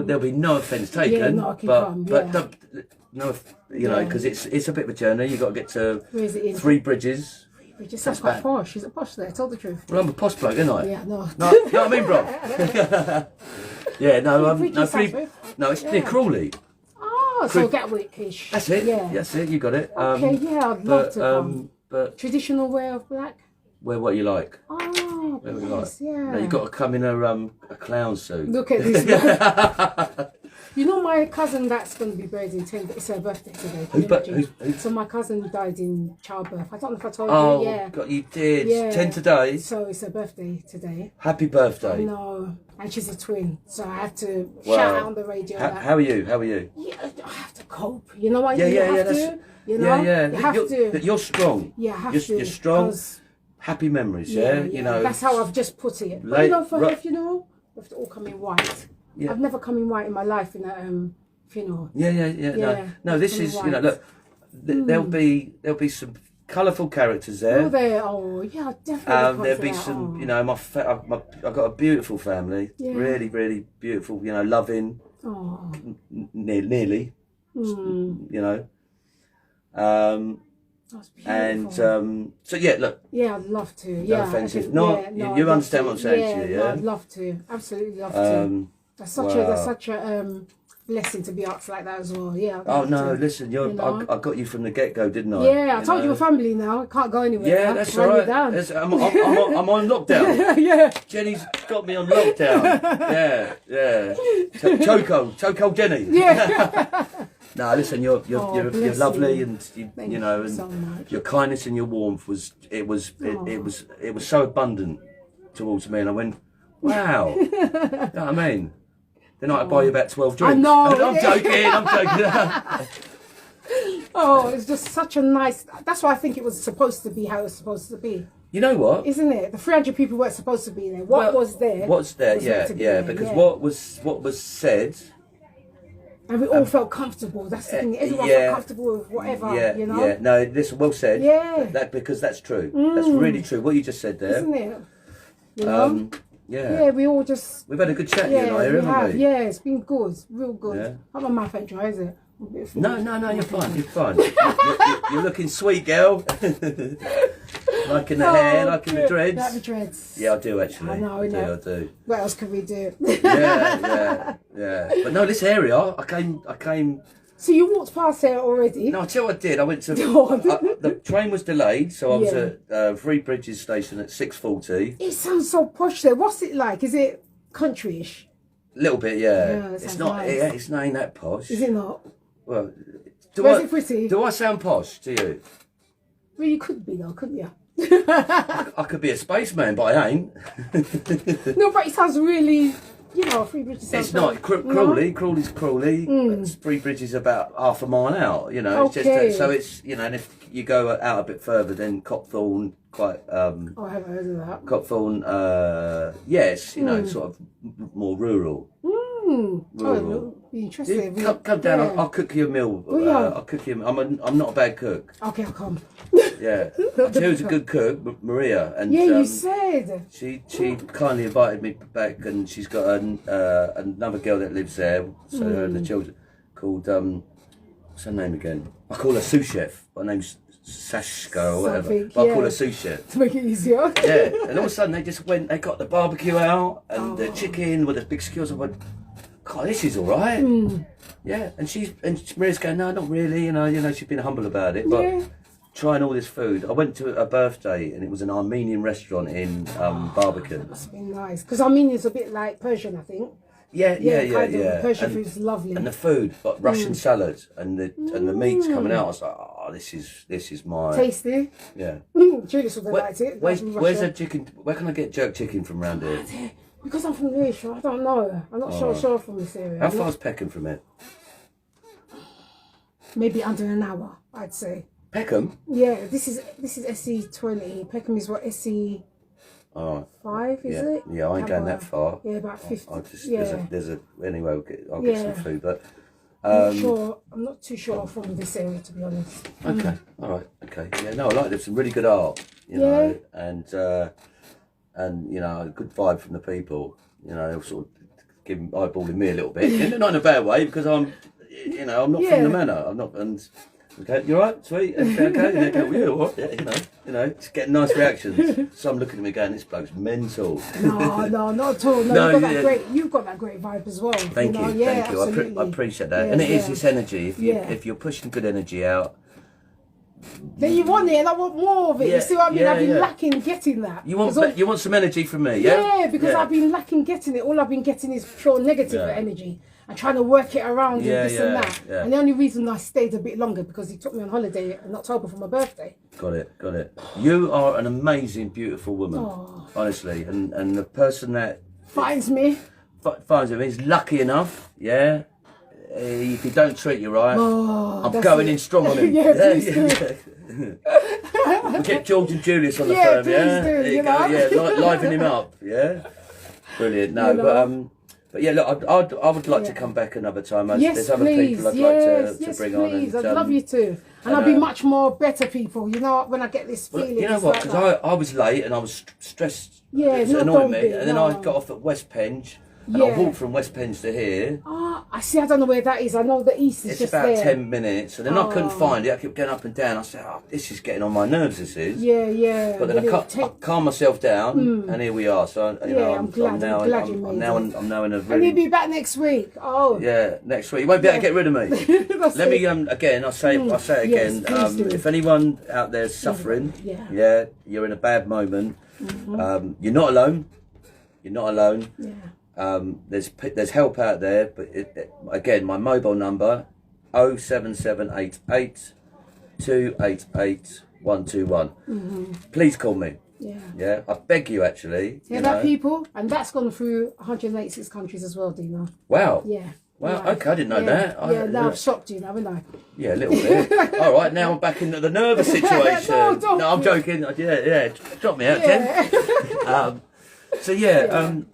[SPEAKER 2] There'll be no offence taken.
[SPEAKER 1] Yeah, no, I can come.
[SPEAKER 2] But no, you know, because it's a bit of a journey. You got to get to
[SPEAKER 1] Where is it in?
[SPEAKER 2] Three Bridges.
[SPEAKER 1] Just that's quite posh. Is it posh there? Tell the truth.
[SPEAKER 2] Well, I'm a posh bloke, ain't I?
[SPEAKER 1] Yeah, no.
[SPEAKER 2] No, you know what I mean, bro? Yeah, it's near Crawley.
[SPEAKER 1] Oh, so Gatwick-ish.
[SPEAKER 2] That's it.
[SPEAKER 1] Yeah.
[SPEAKER 2] That's it. You got it.
[SPEAKER 1] Okay, yeah, I'd love to come.
[SPEAKER 2] But
[SPEAKER 1] traditional wear of black.
[SPEAKER 2] Wear what you like.
[SPEAKER 1] Oh, nice. Yeah.
[SPEAKER 2] No, you got to come in a clown suit.
[SPEAKER 1] Look at this man. You know my cousin that's going to be buried in 10, it's her birthday today. Who? So my cousin died in childbirth. I don't know if I told you. Yeah.
[SPEAKER 2] God, you did.
[SPEAKER 1] Yeah.
[SPEAKER 2] 10 today.
[SPEAKER 1] So it's her birthday today.
[SPEAKER 2] Happy birthday.
[SPEAKER 1] No, and she's a twin, so I have to shout out on the radio.
[SPEAKER 2] How are you?
[SPEAKER 1] Yeah, I have to cope. You know what?
[SPEAKER 2] Yeah,
[SPEAKER 1] you have to. You know?
[SPEAKER 2] Yeah.
[SPEAKER 1] You have to.
[SPEAKER 2] You're strong.
[SPEAKER 1] Yeah, I have to.
[SPEAKER 2] You're strong. Happy memories. Yeah. You know.
[SPEAKER 1] That's how I've just put it. But you know, for her funeral, we have to all come in white. Yeah. I've never come in white in my life in a funeral.
[SPEAKER 2] Yeah. No, this is white. You know. Look, there'll be some colourful characters there.
[SPEAKER 1] Oh, yeah, definitely.
[SPEAKER 2] There'll be some. You know, I've got a beautiful family. Yeah. Really, really beautiful. You know, loving.
[SPEAKER 1] Oh.
[SPEAKER 2] Nearly. You know.
[SPEAKER 1] That's beautiful.
[SPEAKER 2] And so yeah, look.
[SPEAKER 1] Yeah, I'd love to.
[SPEAKER 2] No
[SPEAKER 1] Yeah,
[SPEAKER 2] offensive.
[SPEAKER 1] you
[SPEAKER 2] understand what I'm saying to you, yeah?
[SPEAKER 1] No, I'd love to. Absolutely love to. That's such a blessing to be asked like that as well. Yeah.
[SPEAKER 2] Listen, I got you from the get-go, didn't I?
[SPEAKER 1] Yeah, I told you we're family now. I can't go anywhere.
[SPEAKER 2] Yeah, that's all right. I'm on lockdown.
[SPEAKER 1] Yeah.
[SPEAKER 2] Jenny's got me on lockdown. Yeah. Choco Jenny.
[SPEAKER 1] Yeah.
[SPEAKER 2] No, listen, you're lovely, and you know, and
[SPEAKER 1] so much.
[SPEAKER 2] your kindness and your warmth was so abundant towards me, and I went, wow. You know what I mean? Then I buy you about 12 drinks.
[SPEAKER 1] I know.
[SPEAKER 2] I'm joking.
[SPEAKER 1] Oh, it's just such a nice. That's why I think it was supposed to be how it was supposed to be.
[SPEAKER 2] You know what?
[SPEAKER 1] Isn't it? The 300 people weren't supposed to be there. What was there?
[SPEAKER 2] What's there? Yeah. Because what was said.
[SPEAKER 1] And we all felt comfortable. That's the thing. Everyone felt comfortable with whatever, you know?
[SPEAKER 2] Yeah, no, this well said.
[SPEAKER 1] Yeah.
[SPEAKER 2] Because that's true. That's really true. What you just said there.
[SPEAKER 1] Isn't it? You know?
[SPEAKER 2] Yeah,
[SPEAKER 1] we all just...
[SPEAKER 2] We've had a good chat, you and I, haven't we?
[SPEAKER 1] Yeah, it's been good. Real good.
[SPEAKER 2] Yeah.
[SPEAKER 1] Not my mouth ain't dry, is it?
[SPEAKER 2] No, you're fine. You're fine. You're looking sweet, girl. Liking the hair, liking the dreads.
[SPEAKER 1] Like the dreads.
[SPEAKER 2] Yeah, I do actually.
[SPEAKER 1] I know.
[SPEAKER 2] I do.
[SPEAKER 1] What else can we do?
[SPEAKER 2] Yeah. But no, this area, I came.
[SPEAKER 1] So you walked past there already?
[SPEAKER 2] No, I tell you what I did. I went to. The train was delayed, so I was at Three Bridges station at 6:40.
[SPEAKER 1] It sounds so posh there. What's it like? Is it countryish?
[SPEAKER 2] A little bit, yeah.
[SPEAKER 1] It's
[SPEAKER 2] not.
[SPEAKER 1] Nice.
[SPEAKER 2] It's not ain't that posh.
[SPEAKER 1] Is it not?
[SPEAKER 2] Well,
[SPEAKER 1] Where's it pretty?
[SPEAKER 2] Do I sound posh to you?
[SPEAKER 1] Well, you could be though, couldn't you?
[SPEAKER 2] I could be a spaceman, but I ain't.
[SPEAKER 1] No, but it sounds really, you know, Three Bridges.
[SPEAKER 2] It's not Crawley. Crawley's Crawley. Three Bridges about half a mile out. You know,
[SPEAKER 1] okay.
[SPEAKER 2] It's just so it's you know, and if you go out a bit further, then Copthorne quite.
[SPEAKER 1] Oh, I haven't heard of that.
[SPEAKER 2] Copthorne, yes, you know, sort of more rural.
[SPEAKER 1] Oh, interesting.
[SPEAKER 2] Yeah, come down. I'll cook you a meal. I'll cook you. I'm not a bad cook.
[SPEAKER 1] Okay, I'll come.
[SPEAKER 2] Yeah, I tell you who's a good cook, Maria. And
[SPEAKER 1] you said
[SPEAKER 2] she kindly invited me back, and she's got another girl that lives there. So her and the children called what's her name again? I call her sous chef. Her name's Sashka or whatever. But I call her sous chef
[SPEAKER 1] to make it easier.
[SPEAKER 2] Yeah, and all of a sudden they got the barbecue out and the chicken with the big skewers. I went, God, this is all right. Yeah, and Maria's going, no, not really. You know, she's been humble about it, but trying all this food. I went to a birthday, and it was an Armenian restaurant in Barbican.
[SPEAKER 1] Must have been nice, because Armenian's a bit like Persian, I think.
[SPEAKER 2] Yeah.
[SPEAKER 1] Persian food's lovely.
[SPEAKER 2] And the food, like Russian salad, and the meat's coming out. I was like, oh, this is my
[SPEAKER 1] tasty.
[SPEAKER 2] Yeah.
[SPEAKER 1] Julius would have liked it.
[SPEAKER 2] Where's the chicken? Where can I get jerk chicken from around here?
[SPEAKER 1] Because I'm from Lewisham, I don't know. I'm not sure from this area.
[SPEAKER 2] How far's Peckham from it?
[SPEAKER 1] Maybe under an hour, I'd say.
[SPEAKER 2] Peckham?
[SPEAKER 1] Yeah, this is SE20. Peckham is what, SE 5, is it?
[SPEAKER 2] Yeah, I ain't going that far.
[SPEAKER 1] Yeah, about 50.
[SPEAKER 2] Anyway, I'll get some food, but
[SPEAKER 1] I'm not too sure from this area, to be honest.
[SPEAKER 2] Okay, all right, okay. Yeah, no, I like there's some really good art, you know, and you know, a good vibe from the people. You know, they'll sort of eyeballing me a little bit, not in a bad way, because I'm not from the manor. I'm not, and okay, you're right, sweet, okay, yeah, what? Yeah, you know, just getting nice reactions. Some looking at me going, this bloke's mental.
[SPEAKER 1] No, not at all. No, you've got that great vibe as well.
[SPEAKER 2] Thank you. I appreciate that, and it is this energy. If you're pushing good energy out,
[SPEAKER 1] then you want it, and I want more of it. You see what I mean? I've been lacking getting that.
[SPEAKER 2] You want some energy from me, yeah?
[SPEAKER 1] Yeah, because I've been lacking getting it. All I've been getting is pure negative energy. And trying to work it around and this and that. Yeah. And the only reason I stayed a bit longer because he took me on holiday in October for my birthday.
[SPEAKER 2] Got it. You are an amazing, beautiful woman, honestly. And the person that
[SPEAKER 1] finds me
[SPEAKER 2] is lucky enough, if he don't treat you right, I'm going in strong on him. We'll get George and Julius on the phone,
[SPEAKER 1] please do,
[SPEAKER 2] liven him up, Brilliant. No, but yeah, look, I would like to come back another time. There's other people I'd like to bring on.
[SPEAKER 1] Please. I'd love you to. And I'll be much more better people, you know, when I get this feeling.
[SPEAKER 2] You know what, because I was late and I was stressed. It annoyed me. And then I got off at West Penge. And I walked from West Penge to here.
[SPEAKER 1] I see, I don't know where that is. I know the east is just there.
[SPEAKER 2] It's about 10 minutes. And then I couldn't find it. I kept going up and down. I said, this is getting on my nerves, this is.
[SPEAKER 1] Yeah.
[SPEAKER 2] But then I calmed myself down, and here we are. So,
[SPEAKER 1] I'm glad you made it.
[SPEAKER 2] I'm now in a really...
[SPEAKER 1] And you'll be back next week.
[SPEAKER 2] Yeah, next week. You won't be able to get rid of me. Let me, again, I'll say it again. If anyone out there is suffering, you're in a bad moment, you're not alone. There's help out there, but again, my mobile number 07788 288 121. Please call me. Yeah, I beg you, actually.
[SPEAKER 1] People, and that's gone through 186 countries as well, Dino.
[SPEAKER 2] Wow.
[SPEAKER 1] Yeah.
[SPEAKER 2] Well, okay, I didn't know that.
[SPEAKER 1] Now I've shocked you, haven't I?
[SPEAKER 2] Yeah, a little bit. All right, now I'm back into the nervous situation. No, I'm joking. Yeah, drop me out, Jen.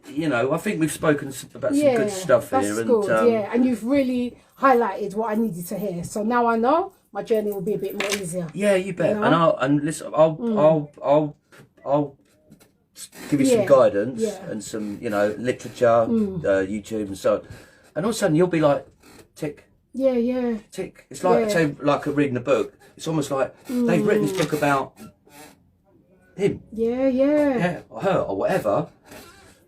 [SPEAKER 2] You know, I think we've spoken about some good stuff here.
[SPEAKER 1] That's good, and you've really highlighted what I needed to hear. So now I know my journey will be a bit more easier. Yeah,
[SPEAKER 2] you bet. You know? And listen, I'll give you some guidance and some, literature, YouTube and so on. And all of a sudden you'll be like, tick.
[SPEAKER 1] Yeah.
[SPEAKER 2] Tick. It's like, say, like reading a book. It's almost like they've written this book about him. Yeah, or her, or whatever.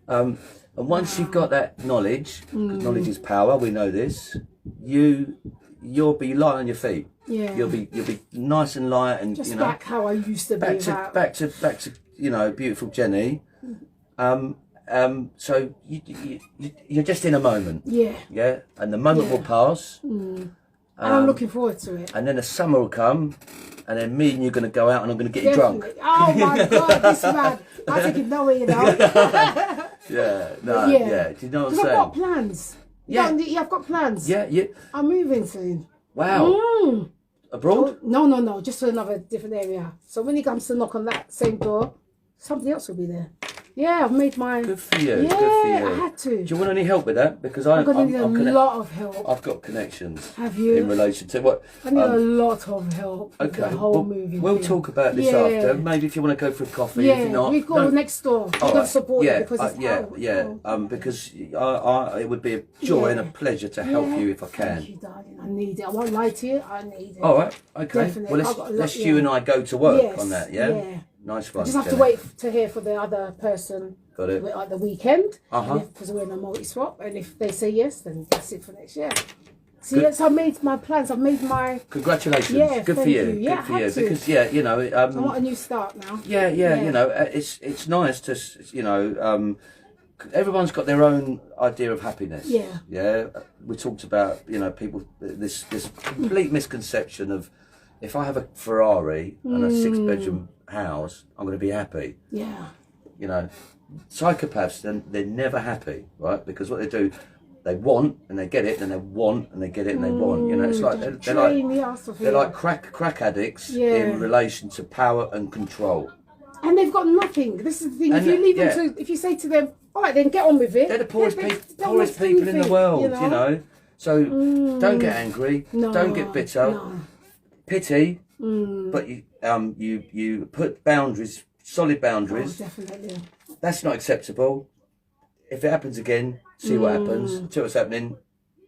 [SPEAKER 2] And once you've got that knowledge, because knowledge is power, we know this. You'll be light on your feet. Yeah. You'll be nice and light, and
[SPEAKER 1] just back how I used to
[SPEAKER 2] be. Back to beautiful Jenny. So you're just in a moment. Yeah. And the moment will pass.
[SPEAKER 1] And I'm looking forward to it.
[SPEAKER 2] And then the summer will come. And then me and you're going to go out and I'm going to get you drunk.
[SPEAKER 1] Oh my God, this man. I think you know it, you know.
[SPEAKER 2] Do you know what I'm saying?
[SPEAKER 1] I've got plans. I've got plans.
[SPEAKER 2] Yeah.
[SPEAKER 1] I'm moving soon.
[SPEAKER 2] Wow. Abroad?
[SPEAKER 1] No, just to another different area. So when he comes to knock on that same door, somebody else will be there. Yeah, I've made my...
[SPEAKER 2] Good for you.
[SPEAKER 1] Yeah, I had to.
[SPEAKER 2] Do you want any help with that? Because
[SPEAKER 1] I'm going to need a lot of help.
[SPEAKER 2] I've got connections.
[SPEAKER 1] Have you?
[SPEAKER 2] In relation to what?
[SPEAKER 1] I need a lot of help with the whole movie.
[SPEAKER 2] We'll talk about this after. Maybe if you want to go for a coffee. If not,
[SPEAKER 1] we go next door. We've got to support you because it's
[SPEAKER 2] because it would be a joy and a pleasure to help you if I can.
[SPEAKER 1] Thank you, darling. I need it. I won't lie to you. I need it.
[SPEAKER 2] All right. Okay. Definitely. Well, let's you and I go to work on that. Yeah. Nice one.
[SPEAKER 1] I just have to wait to hear for the other person
[SPEAKER 2] Got it.
[SPEAKER 1] At the weekend, because we're in a multi-swap, and if they say yes, then that's it for next year. See, yes, I made my plans. I've made my...
[SPEAKER 2] Congratulations.
[SPEAKER 1] Yeah,
[SPEAKER 2] good for you.
[SPEAKER 1] Yeah,
[SPEAKER 2] good for you. Because, you know...
[SPEAKER 1] I want a new start now.
[SPEAKER 2] Yeah, you know, it's nice to, you know... everyone's got their own idea of happiness. Yeah. We talked about, you know, people... This complete misconception of... If I have a Ferrari and a 6-bedroom house, I'm going to be happy.
[SPEAKER 1] Yeah.
[SPEAKER 2] You know, psychopaths, they're never happy, right? Because what they do, they want and they get it, and they want and they get it and they want. You know, it's like they're like crack addicts in relation to power and control.
[SPEAKER 1] And they've got nothing. This is the thing. If you leave them to, if you say to them, all right, then get on with it.
[SPEAKER 2] They're the poorest people in the world. You know, so don't get angry. Don't get bitter. Pity, but you put boundaries. Solid boundaries.
[SPEAKER 1] Oh, definitely.
[SPEAKER 2] That's not acceptable. If it happens again, see what happens. See what's happening.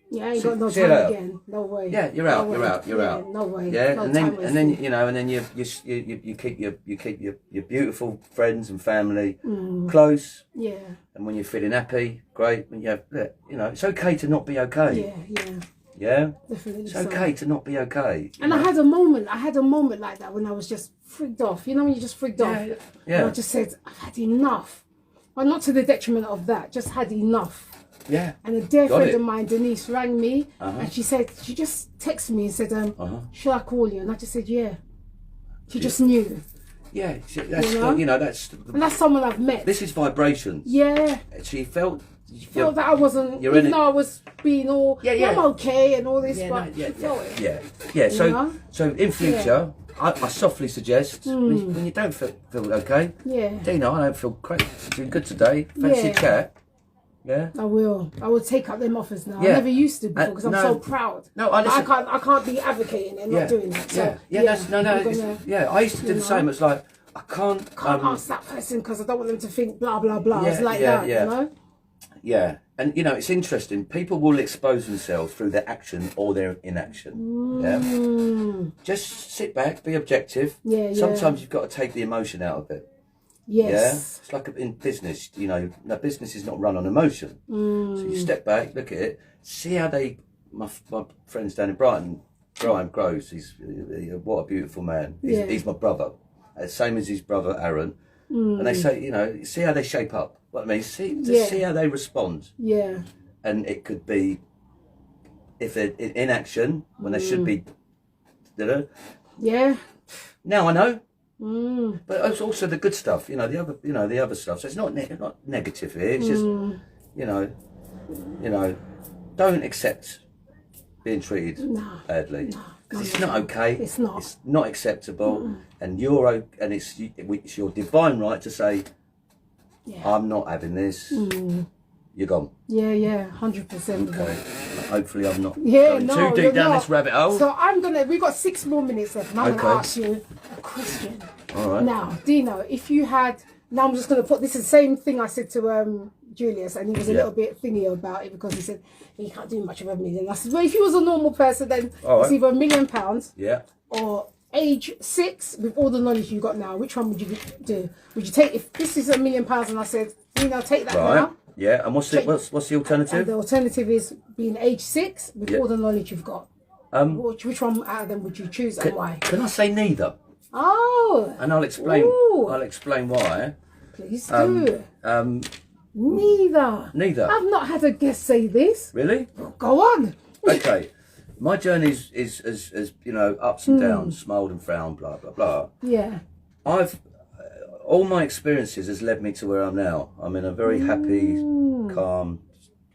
[SPEAKER 1] Yeah, I ain't got no time again. No way.
[SPEAKER 2] Yeah, you're out. You're out.
[SPEAKER 1] No way.
[SPEAKER 2] Yeah, and then you know, and then you keep your beautiful friends and family close.
[SPEAKER 1] Yeah.
[SPEAKER 2] And when you're feeling happy, great. When you have, you know, it's okay to not be okay.
[SPEAKER 1] Yeah.
[SPEAKER 2] Yeah,
[SPEAKER 1] definitely.
[SPEAKER 2] It's okay to not be okay.
[SPEAKER 1] And I had a moment like that when I was just freaked off. You know, when you just freaked off.
[SPEAKER 2] Yeah.
[SPEAKER 1] And I just said, I've had enough. Well, not to the detriment of that, just had enough.
[SPEAKER 2] Yeah.
[SPEAKER 1] And a dear friend of mine, Denise, rang me and she just texted me and said, should I call you? And I just said, yeah. She just knew.
[SPEAKER 2] Yeah, that's, you know, that's...
[SPEAKER 1] And that's someone I've met.
[SPEAKER 2] This is vibrations.
[SPEAKER 1] Yeah.
[SPEAKER 2] She felt...
[SPEAKER 1] Felt that I wasn't, even though I was being all, I'm okay and all this, but she felt it.
[SPEAKER 2] Yeah. So in future, I softly suggest when you don't feel okay, Dino, I don't feel great, doing good today. Fancy chat. Yeah.
[SPEAKER 1] I will take up them offers now. I never used to before because I'm so proud.
[SPEAKER 2] No, I
[SPEAKER 1] can't be advocating and not doing that. So,
[SPEAKER 2] I used to do the same. It's like I can't
[SPEAKER 1] ask that person because I don't want them to think blah blah blah. It's like that, you know.
[SPEAKER 2] Yeah, and you know, it's interesting. People will expose themselves through their action or their inaction. Yeah. Just sit back, be objective. Sometimes you've got to take the emotion out of it.
[SPEAKER 1] Yes.
[SPEAKER 2] Yeah. It's like in business, you know, business is not run on emotion. So you step back, look at it, see how my friends down in Brighton, Brian Groves, what a beautiful man. He's my brother. Same as his brother Aaron. And they say, you know, see how they shape up. What I mean, see how they respond. Yeah. And it could be, if they're in action when they should be,
[SPEAKER 1] Yeah.
[SPEAKER 2] Now I know. But it's also the good stuff, you know, the other stuff. So it's not negative here. It's just, you know, don't accept being treated badly. Because it's not okay.
[SPEAKER 1] It's not.
[SPEAKER 2] It's not acceptable, and it's your divine right to say, I'm not having this. You're gone.
[SPEAKER 1] Yeah, 100%.
[SPEAKER 2] Okay. Hopefully, I'm not going too deep down this rabbit hole.
[SPEAKER 1] So we've got 6 more minutes left, and I'm going to ask you a question.
[SPEAKER 2] All right.
[SPEAKER 1] Now, Dino, if you had, now I'm just going to put this is the same thing I said to Julius, and he was a little bit thingy about it because he said he can't do much of $1 million. I said, well, if he was a normal person, then it's either £1 million, or age 6 with all the knowledge you got now. Which one would you do? Would you take, if this is £1 million, and I said, take that now?
[SPEAKER 2] Yeah, and what's the alternative?
[SPEAKER 1] And the alternative is being age 6 with all the knowledge you've got. Which one out of them would you choose and why?
[SPEAKER 2] Can I say neither?
[SPEAKER 1] Oh.
[SPEAKER 2] And I'll explain. I'll explain why.
[SPEAKER 1] Please do. Neither. I've not had a guest say this.
[SPEAKER 2] Really?
[SPEAKER 1] Go on.
[SPEAKER 2] Okay. My journey is as you know, ups and downs, smiled and frowned, blah blah blah.
[SPEAKER 1] Yeah.
[SPEAKER 2] All my experiences has led me to where I'm now. I'm in a very happy, calm,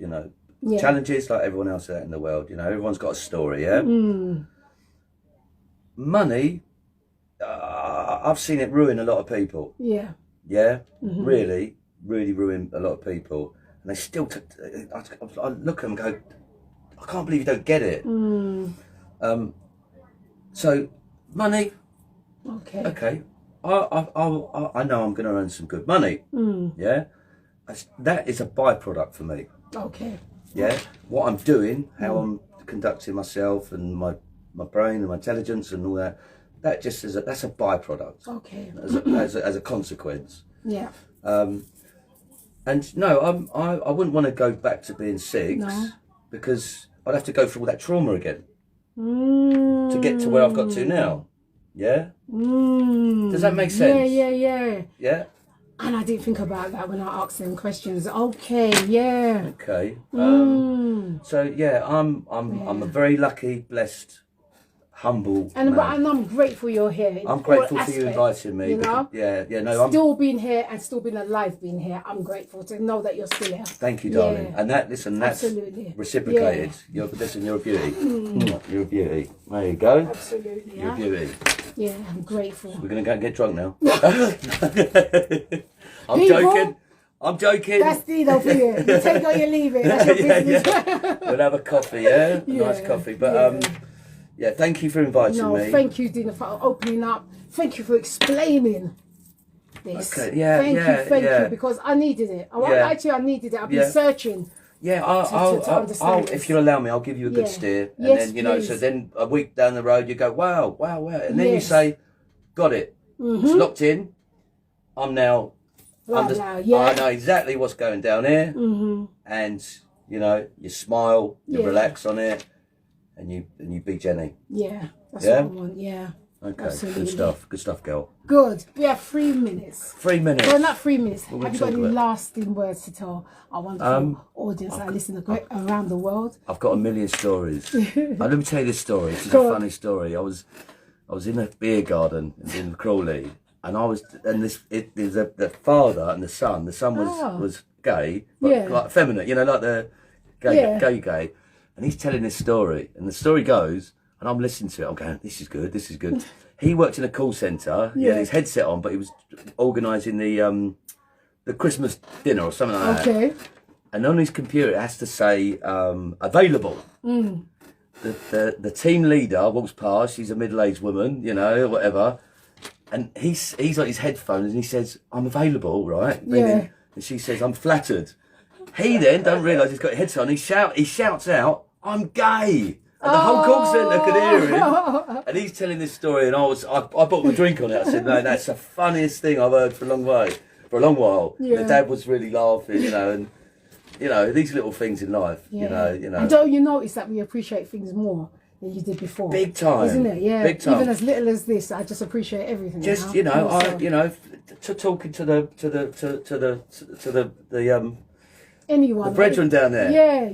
[SPEAKER 2] you know, challenges like everyone else out in the world. You know, everyone's got a story, yeah? Money, I've seen it ruin a lot of people. Yeah? Really ruin a lot of people. And they still, I look at them and go, I can't believe you don't get it. So, money, okay. I know I'm going to earn some good money. Yeah, that is a byproduct for me. Okay. Yeah, what I'm doing, how I'm conducting myself, and my brain and my intelligence and all that. That just is that's a byproduct. Okay. As a consequence. Yeah. And no, I wouldn't want to go back to being 6 because I'd have to go through all that trauma again to get to where I've got to now. Yeah? Does that make sense? Yeah?
[SPEAKER 1] And I didn't think about that when I asked them questions. Okay, yeah.
[SPEAKER 2] Okay. So yeah, I'm a very lucky, blessed, humble
[SPEAKER 1] and
[SPEAKER 2] man.
[SPEAKER 1] And I'm grateful you're here.
[SPEAKER 2] I'm grateful for you inviting me.
[SPEAKER 1] You know? Still being here and still being alive being here. I'm grateful to know that you're still here.
[SPEAKER 2] Thank you, darling. And that's
[SPEAKER 1] absolutely
[SPEAKER 2] reciprocated. You're a beauty. You're a beauty. There you go.
[SPEAKER 1] Absolutely.
[SPEAKER 2] You're a beauty.
[SPEAKER 1] Yeah, I'm grateful.
[SPEAKER 2] So we're gonna go and get drunk now. I'm joking. I'm joking.
[SPEAKER 1] That's Dino for you. You take or you leave it. That's your business.
[SPEAKER 2] We'll have a coffee, a nice coffee. But yeah, thank you for inviting me.
[SPEAKER 1] Thank you, Dino, for opening up. Thank you for explaining this.
[SPEAKER 2] Okay,
[SPEAKER 1] thank you, because I needed it. Actually, I needed it. I've been searching.
[SPEAKER 2] Yeah, I'll if you'll allow me, I'll give you a good steer, and then
[SPEAKER 1] please.
[SPEAKER 2] So then a week down the road, you go, wow, and then you say, got it, it's locked in. I'm now. I know exactly what's going down here, and you smile, you relax on it, and you be Jenny.
[SPEAKER 1] Yeah, that's what I want. Yeah.
[SPEAKER 2] Okay,
[SPEAKER 1] absolutely.
[SPEAKER 2] Good stuff, girl.
[SPEAKER 1] Good. We have 3 minutes.
[SPEAKER 2] 3 minutes.
[SPEAKER 1] Well, not 3 minutes. Have you got any lasting words to tell our wonderful audience that listen around the world?
[SPEAKER 2] I've got a million stories. Let me tell you this story. It's a funny story. I was in a beer garden in Crawley, and there's the father and the son. The son was gay, but like feminine, like the gay. And he's telling this story, and the story goes, and I'm listening to it. I'm going, this is good. He worked in a call centre. He had his headset on, but he was organising the Christmas dinner or something like that. Okay. And on his computer, it has to say available. The team leader walks past. She's a middle-aged woman, whatever. And he's got his headphones, and he says, "I'm available, right?" And she says, "I'm flattered." He then don't realise he's got his headset on. He shouts out, "I'm gay." And the whole call centre could hear him. And he's telling this story, and I bought him a drink on it. I said, "No, that's the funniest thing I've heard for a long while." The dad was really laughing, and these little things in life, And
[SPEAKER 1] don't you notice that we appreciate things more than you did before?
[SPEAKER 2] Big time,
[SPEAKER 1] isn't it? Yeah,
[SPEAKER 2] big time.
[SPEAKER 1] Even as little as this, I just appreciate everything.
[SPEAKER 2] Just talking to the
[SPEAKER 1] anyone,
[SPEAKER 2] the brethren down there.
[SPEAKER 1] Yeah,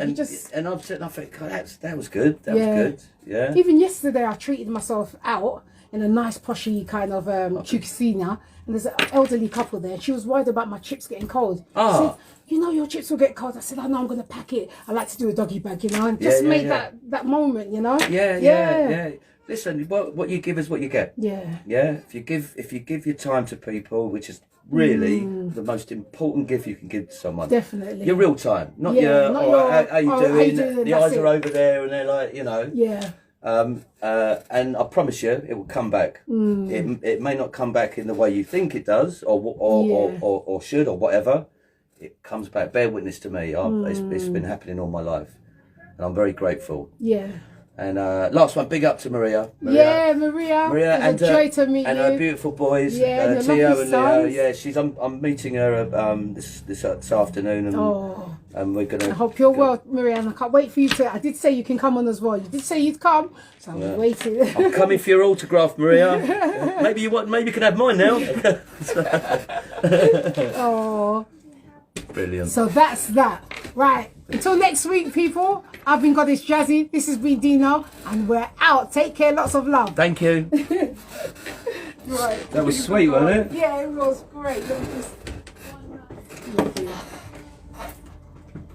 [SPEAKER 2] and I've said, I think, God, that was good. That was good. Yeah.
[SPEAKER 1] Even yesterday, I treated myself out in a nice poshy kind of cucina, and there's an elderly couple there. She was worried about my chips getting cold. She said, your chips will get cold. I said, I know, I'm going to pack it. I like to do a doggy bag, and just make that moment,
[SPEAKER 2] Yeah. Listen, what you give is what you get.
[SPEAKER 1] Yeah.
[SPEAKER 2] Yeah. If you give your time to people, which is really the most important gift you can give to someone.
[SPEAKER 1] Definitely.
[SPEAKER 2] Your real time, not how you doing. The eyes are over there, and they're like,
[SPEAKER 1] Yeah.
[SPEAKER 2] And I promise you, it will come back. It may not come back in the way you think it does, or should, or whatever. It comes back. Bear witness to me. It's been happening all my life, and I'm very grateful.
[SPEAKER 1] Yeah.
[SPEAKER 2] And last one, big up to Maria.
[SPEAKER 1] Yeah, Maria,
[SPEAKER 2] and
[SPEAKER 1] a joy to meet
[SPEAKER 2] and
[SPEAKER 1] you.
[SPEAKER 2] her beautiful boys,
[SPEAKER 1] Tio
[SPEAKER 2] and Leo.
[SPEAKER 1] Yeah,
[SPEAKER 2] I'm meeting her this afternoon, and we're gonna.
[SPEAKER 1] I hope you're well, Maria, and I can't wait for you to. I did say you can come on as well. You did say you'd come, so I'm waiting.
[SPEAKER 2] I'm coming for your autograph, Maria. Maybe you can have mine now.
[SPEAKER 1] Oh.
[SPEAKER 2] Brilliant.
[SPEAKER 1] So that's that. Right. Until next week, people. I've been Goddess Jazzy. This has been Dino. And we're out. Take care. Lots of love.
[SPEAKER 2] Thank you.
[SPEAKER 1] Right.
[SPEAKER 2] That was sweet, wasn't it?
[SPEAKER 1] Yeah, it was great.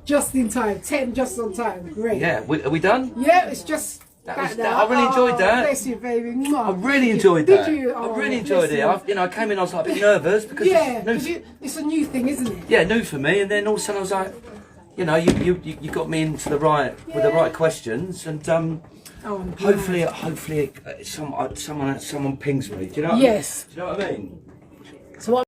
[SPEAKER 1] Just in time. 10 just on time. Great.
[SPEAKER 2] Yeah. Are we done?
[SPEAKER 1] Yeah, it's just...
[SPEAKER 2] I really enjoyed that.
[SPEAKER 1] Bless you, baby.
[SPEAKER 2] I really enjoyed that.
[SPEAKER 1] Did you?
[SPEAKER 2] I really enjoyed it. I came in, I was like a bit nervous because
[SPEAKER 1] it's a new thing, isn't it?
[SPEAKER 2] Yeah, new for me. And then all of a sudden I was like, you got me into the right with the right questions, and hopefully someone pings me. Do you know? Do you know what I mean?
[SPEAKER 1] So what?